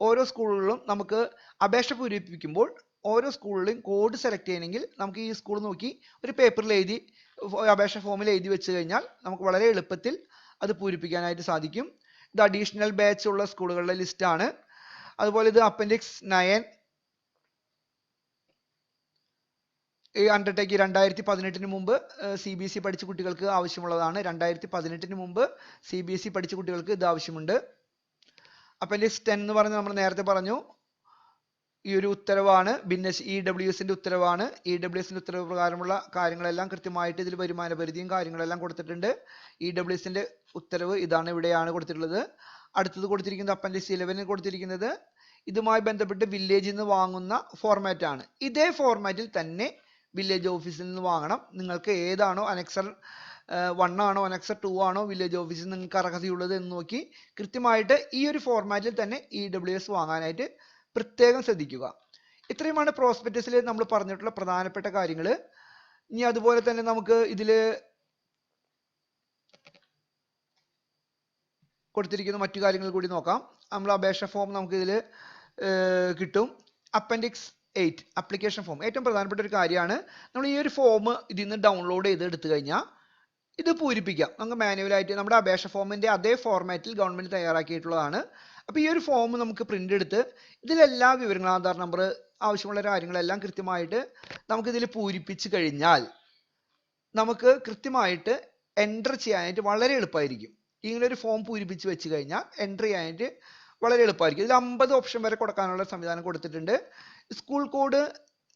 ഓരോ സ്കൂളുകളിലും നമുക്ക് അപേക്ഷ പൂരിപ്പിക്കുമ്പോൾ ഓരോ സ്കൂളിലെയും കോഡ് സെലക്ട് ചെയ്യണമെങ്കിൽ നമുക്ക് ഈ സ്കൂൾ നോക്കി ഒരു പേപ്പറിൽ എഴുതി അപേക്ഷ ഫോമിൽ എഴുതി വെച്ച് കഴിഞ്ഞാൽ നമുക്ക് വളരെ എളുപ്പത്തിൽ അത് പൂരിപ്പിക്കാനായിട്ട് സാധിക്കും. ഇത് അഡീഷണൽ ബാച്ച് ഉള്ള സ്കൂളുകളുടെ ലിസ്റ്റ് ആണ്. അതുപോലെ ഇത് അപ്പൻഡിക്സ് 9 ഈ അണ്ടർടേക്ക് 2018 മുമ്പ് CBSE പഠിച്ച കുട്ടികൾക്ക് ആവശ്യമുള്ളതാണ്. 2018 മുമ്പ് CBSE പഠിച്ച കുട്ടികൾക്ക് ഇത് ആവശ്യമുണ്ട്. അപ്പൻഡിക്സ് 10 എന്ന് പറഞ്ഞ് നമ്മൾ നേരത്തെ പറഞ്ഞു ഈ ഒരു ഉത്തരവാണ്, ഭിന്നശേഷി EWSന്റെ ഉത്തരവാണ്. EWSന്റെ ഉത്തരവ് പ്രകാരമുള്ള കാര്യങ്ങളെല്ലാം കൃത്യമായിട്ട് ഇതിൽ വരുമാന പരിധിയും കാര്യങ്ങളെല്ലാം കൊടുത്തിട്ടുണ്ട്. EWSന്റെ ഉത്തരവ് ഇതാണ്, ഇവിടെയാണ് കൊടുത്തിട്ടുള്ളത്. അടുത്തത് കൊടുത്തിരിക്കുന്നത് അപ്പൻഡിക്സ് 11 കൊടുത്തിരിക്കുന്നത് ഇതുമായി ബന്ധപ്പെട്ട് വില്ലേജിൽ നിന്ന് വാങ്ങുന്ന ഫോർമാറ്റ് ആണ്. ഇതേ ഫോർമാറ്റിൽ തന്നെ വില്ലേജ് ഓഫീസിൽ നിന്ന് വാങ്ങണം. നിങ്ങൾക്ക് ഏതാണോ അനക്സർ 1 ആണോ അനക്സർ 2 ആണോ വില്ലേജ് ഓഫീസിൽ നിങ്ങൾക്ക് അർഹതയുള്ളത് എന്ന് നോക്കി കൃത്യമായിട്ട് ഈ ഒരു ഫോർമാറ്റിൽ തന്നെ EWS വാങ്ങാനായിട്ട് പ്രത്യേകം ശ്രദ്ധിക്കുക. ഇത്രയുമാണ് പ്രോസ്പെക്ടസിൽ നമ്മൾ പറഞ്ഞിട്ടുള്ള പ്രധാനപ്പെട്ട കാര്യങ്ങൾ. ഇനി അതുപോലെ തന്നെ നമുക്ക് ഇതിൽ കൊടുത്തിരിക്കുന്ന മറ്റു കാര്യങ്ങൾ കൂടി നോക്കാം. നമ്മൾ അപേക്ഷ ഫോം നമുക്ക് ഇതിൽ കിട്ടും. അപ്പൻഡിക്സ് 8 ആപ്ലിക്കേഷൻ ഫോം ഏറ്റവും പ്രധാനപ്പെട്ട ഒരു കാര്യമാണ്. നമ്മൾ ഈ ഒരു ഫോം ഇതിൽ നിന്ന് ഡൗൺലോഡ് ചെയ്ത് എടുത്തു കഴിഞ്ഞാൽ ഇത് പൂരിപ്പിക്കാം. നമുക്ക് മാനുവലായിട്ട് നമ്മുടെ അപേക്ഷ ഫോമിന്റെ അതേ ഫോർമാറ്റിൽ ഗവൺമെന്റ് തയ്യാറാക്കിയിട്ടുള്ളതാണ്. അപ്പോൾ ഈ ഒരു ഫോം നമുക്ക് പ്രിന്റ് എടുത്ത് ഇതിലെല്ലാ വിവരങ്ങളും ആധാർ നമ്പർ ആവശ്യമുള്ള കാര്യങ്ങളെല്ലാം കൃത്യമായിട്ട് നമുക്ക് ഇതിൽ പൂരിപ്പിച്ച് കഴിഞ്ഞാൽ നമുക്ക് കൃത്യമായിട്ട് എൻ്റർ ചെയ്യാനായിട്ട് വളരെ എളുപ്പമായിരിക്കും. ഇങ്ങനെ ഒരു ഫോം പൂരിപ്പിച്ച് വെച്ച് കഴിഞ്ഞാൽ എൻ്റർ ചെയ്യാനായിട്ട് വളരെ എളുപ്പമായിരിക്കും. ഇതിൽ 50 ഓപ്ഷൻ വരെ കൊടുക്കാനുള്ള സംവിധാനം കൊടുത്തിട്ടുണ്ട്. സ്കൂൾ കോഡ്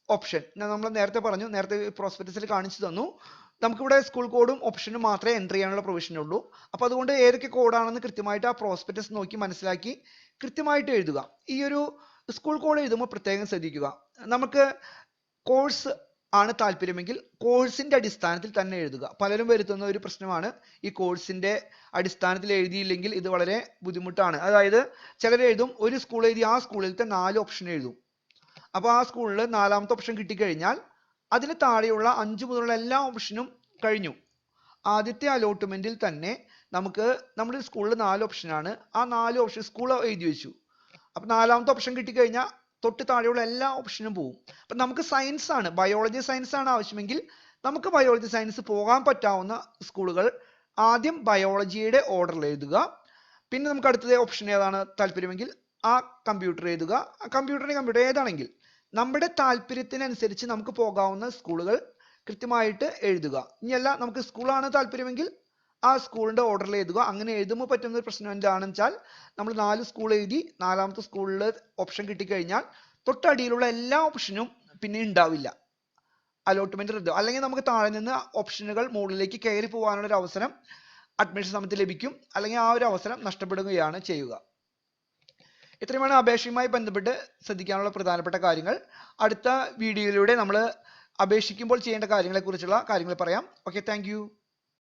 ഓപ്ഷൻ നമ്മൾ നേരത്തെ പറഞ്ഞു, നേരത്തെ പ്രോസ്പെക്ടസിൽ കാണിച്ചു തന്നു. നമുക്കിവിടെ സ്കൂൾ കോഡും ഓപ്ഷനും മാത്രമേ എൻ്റർ ചെയ്യാനുള്ള പ്രൊവിഷൻ ഉള്ളൂ. അപ്പോൾ അതുകൊണ്ട് ഏതൊക്കെ കോഡാണെന്ന് കൃത്യമായിട്ട് ആ പ്രോസ്പെക്ടസ് നോക്കി മനസ്സിലാക്കി കൃത്യമായിട്ട് എഴുതുക. ഈ ഒരു സ്കൂൾ കോഡ് എഴുതുമ്പോൾ പ്രത്യേകം ശ്രദ്ധിക്കുക. നമുക്ക് കോഴ്സ് ആണ് താല്പര്യമെങ്കിൽ കോഴ്സിന്റെ അടിസ്ഥാനത്തിൽ തന്നെ എഴുതുക. പലരും വരുത്തുന്ന ഒരു പ്രശ്നമാണ് ഈ കോഴ്സിന്റെ അടിസ്ഥാനത്തിൽ എഴുതിയില്ലെങ്കിൽ ഇത് വളരെ ബുദ്ധിമുട്ടാണ്. അതായത് ചിലർ എഴുതും ഒരു സ്കൂൾ എഴുതി ആ സ്കൂളിലത്തെ 4 ഓപ്ഷൻ എഴുതും. അപ്പോൾ ആ സ്കൂളിൽ 4ാമത്തെ ഓപ്ഷൻ കിട്ടിക്കഴിഞ്ഞാൽ അതിന് താഴെയുള്ള 5 മുതലുള്ള എല്ലാ ഓപ്ഷനും കഴിഞ്ഞു. ആദ്യത്തെ അലോട്ട്മെന്റിൽ തന്നെ നമുക്ക് നമ്മുടെ സ്കൂളിൽ 4 ഓപ്ഷനാണ്. ആ 4 ഓപ്ഷൻ സ്കൂൾ എഴുതി വെച്ചു. അപ്പോൾ 4ാമത്തെ ഓപ്ഷൻ കിട്ടിക്കഴിഞ്ഞാൽ തൊട്ട് താഴെയുള്ള എല്ലാ ഓപ്ഷനും പോകും. അപ്പം നമുക്ക് സയൻസ് ആണ്, ബയോളജി സയൻസ് ആണ് ആവശ്യമെങ്കിൽ നമുക്ക് ബയോളജി സയൻസ് പോകാൻ പറ്റാവുന്ന സ്കൂളുകൾ ആദ്യം ബയോളജിയുടെ ഓർഡറിൽ എഴുതുക. പിന്നെ നമുക്ക് അടുത്തത് ഓപ്ഷൻ ഏതാണ് താല്പര്യമെങ്കിൽ ആ കമ്പ്യൂട്ടർ എഴുതുക. കമ്പ്യൂട്ടർ ഏതാണെങ്കിൽ നമ്മുടെ താല്പര്യത്തിനനുസരിച്ച് നമുക്ക് പോകാവുന്ന സ്കൂളുകൾ കൃത്യമായിട്ട് എഴുതുക. ഇനിയല്ല നമുക്ക് സ്കൂളാണ് താല്പര്യമെങ്കിൽ ആ സ്കൂളിന്റെ ഓർഡറിൽ എഴുതുക. അങ്ങനെ എഴുതുമ്പോൾ പറ്റുന്ന ഒരു പ്രശ്നം എന്താണെന്ന് വെച്ചാൽ നമ്മൾ 4 സ്കൂൾ എഴുതി 4ാമത്തെ സ്കൂളിൽ ഓപ്ഷൻ കിട്ടിക്കഴിഞ്ഞാൽ തൊട്ടടിയിലുള്ള എല്ലാ ഓപ്ഷനും പിന്നെ ഉണ്ടാവില്ല, അലോട്ട്മെന്റ് റദ്ദ്. അല്ലെങ്കിൽ നമുക്ക് താഴെ നിന്ന് ഓപ്ഷനുകൾ മുകളിലേക്ക് കയറി പോകാനുള്ള ഒരു അവസരം അഡ്മിഷൻ സമയത്ത് ലഭിക്കും, അല്ലെങ്കിൽ ആ ഒരു അവസരം നഷ്ടപ്പെടുകയാണ് ചെയ്യുക. ഇത്രയുമാണ് അപേക്ഷയുമായി ബന്ധപ്പെട്ട് ശ്രദ്ധിക്കാനുള്ള പ്രധാനപ്പെട്ട കാര്യങ്ങൾ. അടുത്ത വീഡിയോയിലൂടെ നമ്മൾ അപേക്ഷിക്കുമ്പോൾ ചെയ്യേണ്ട കാര്യങ്ങളെക്കുറിച്ചുള്ള കാര്യങ്ങൾ പറയാം. Okay, thank you.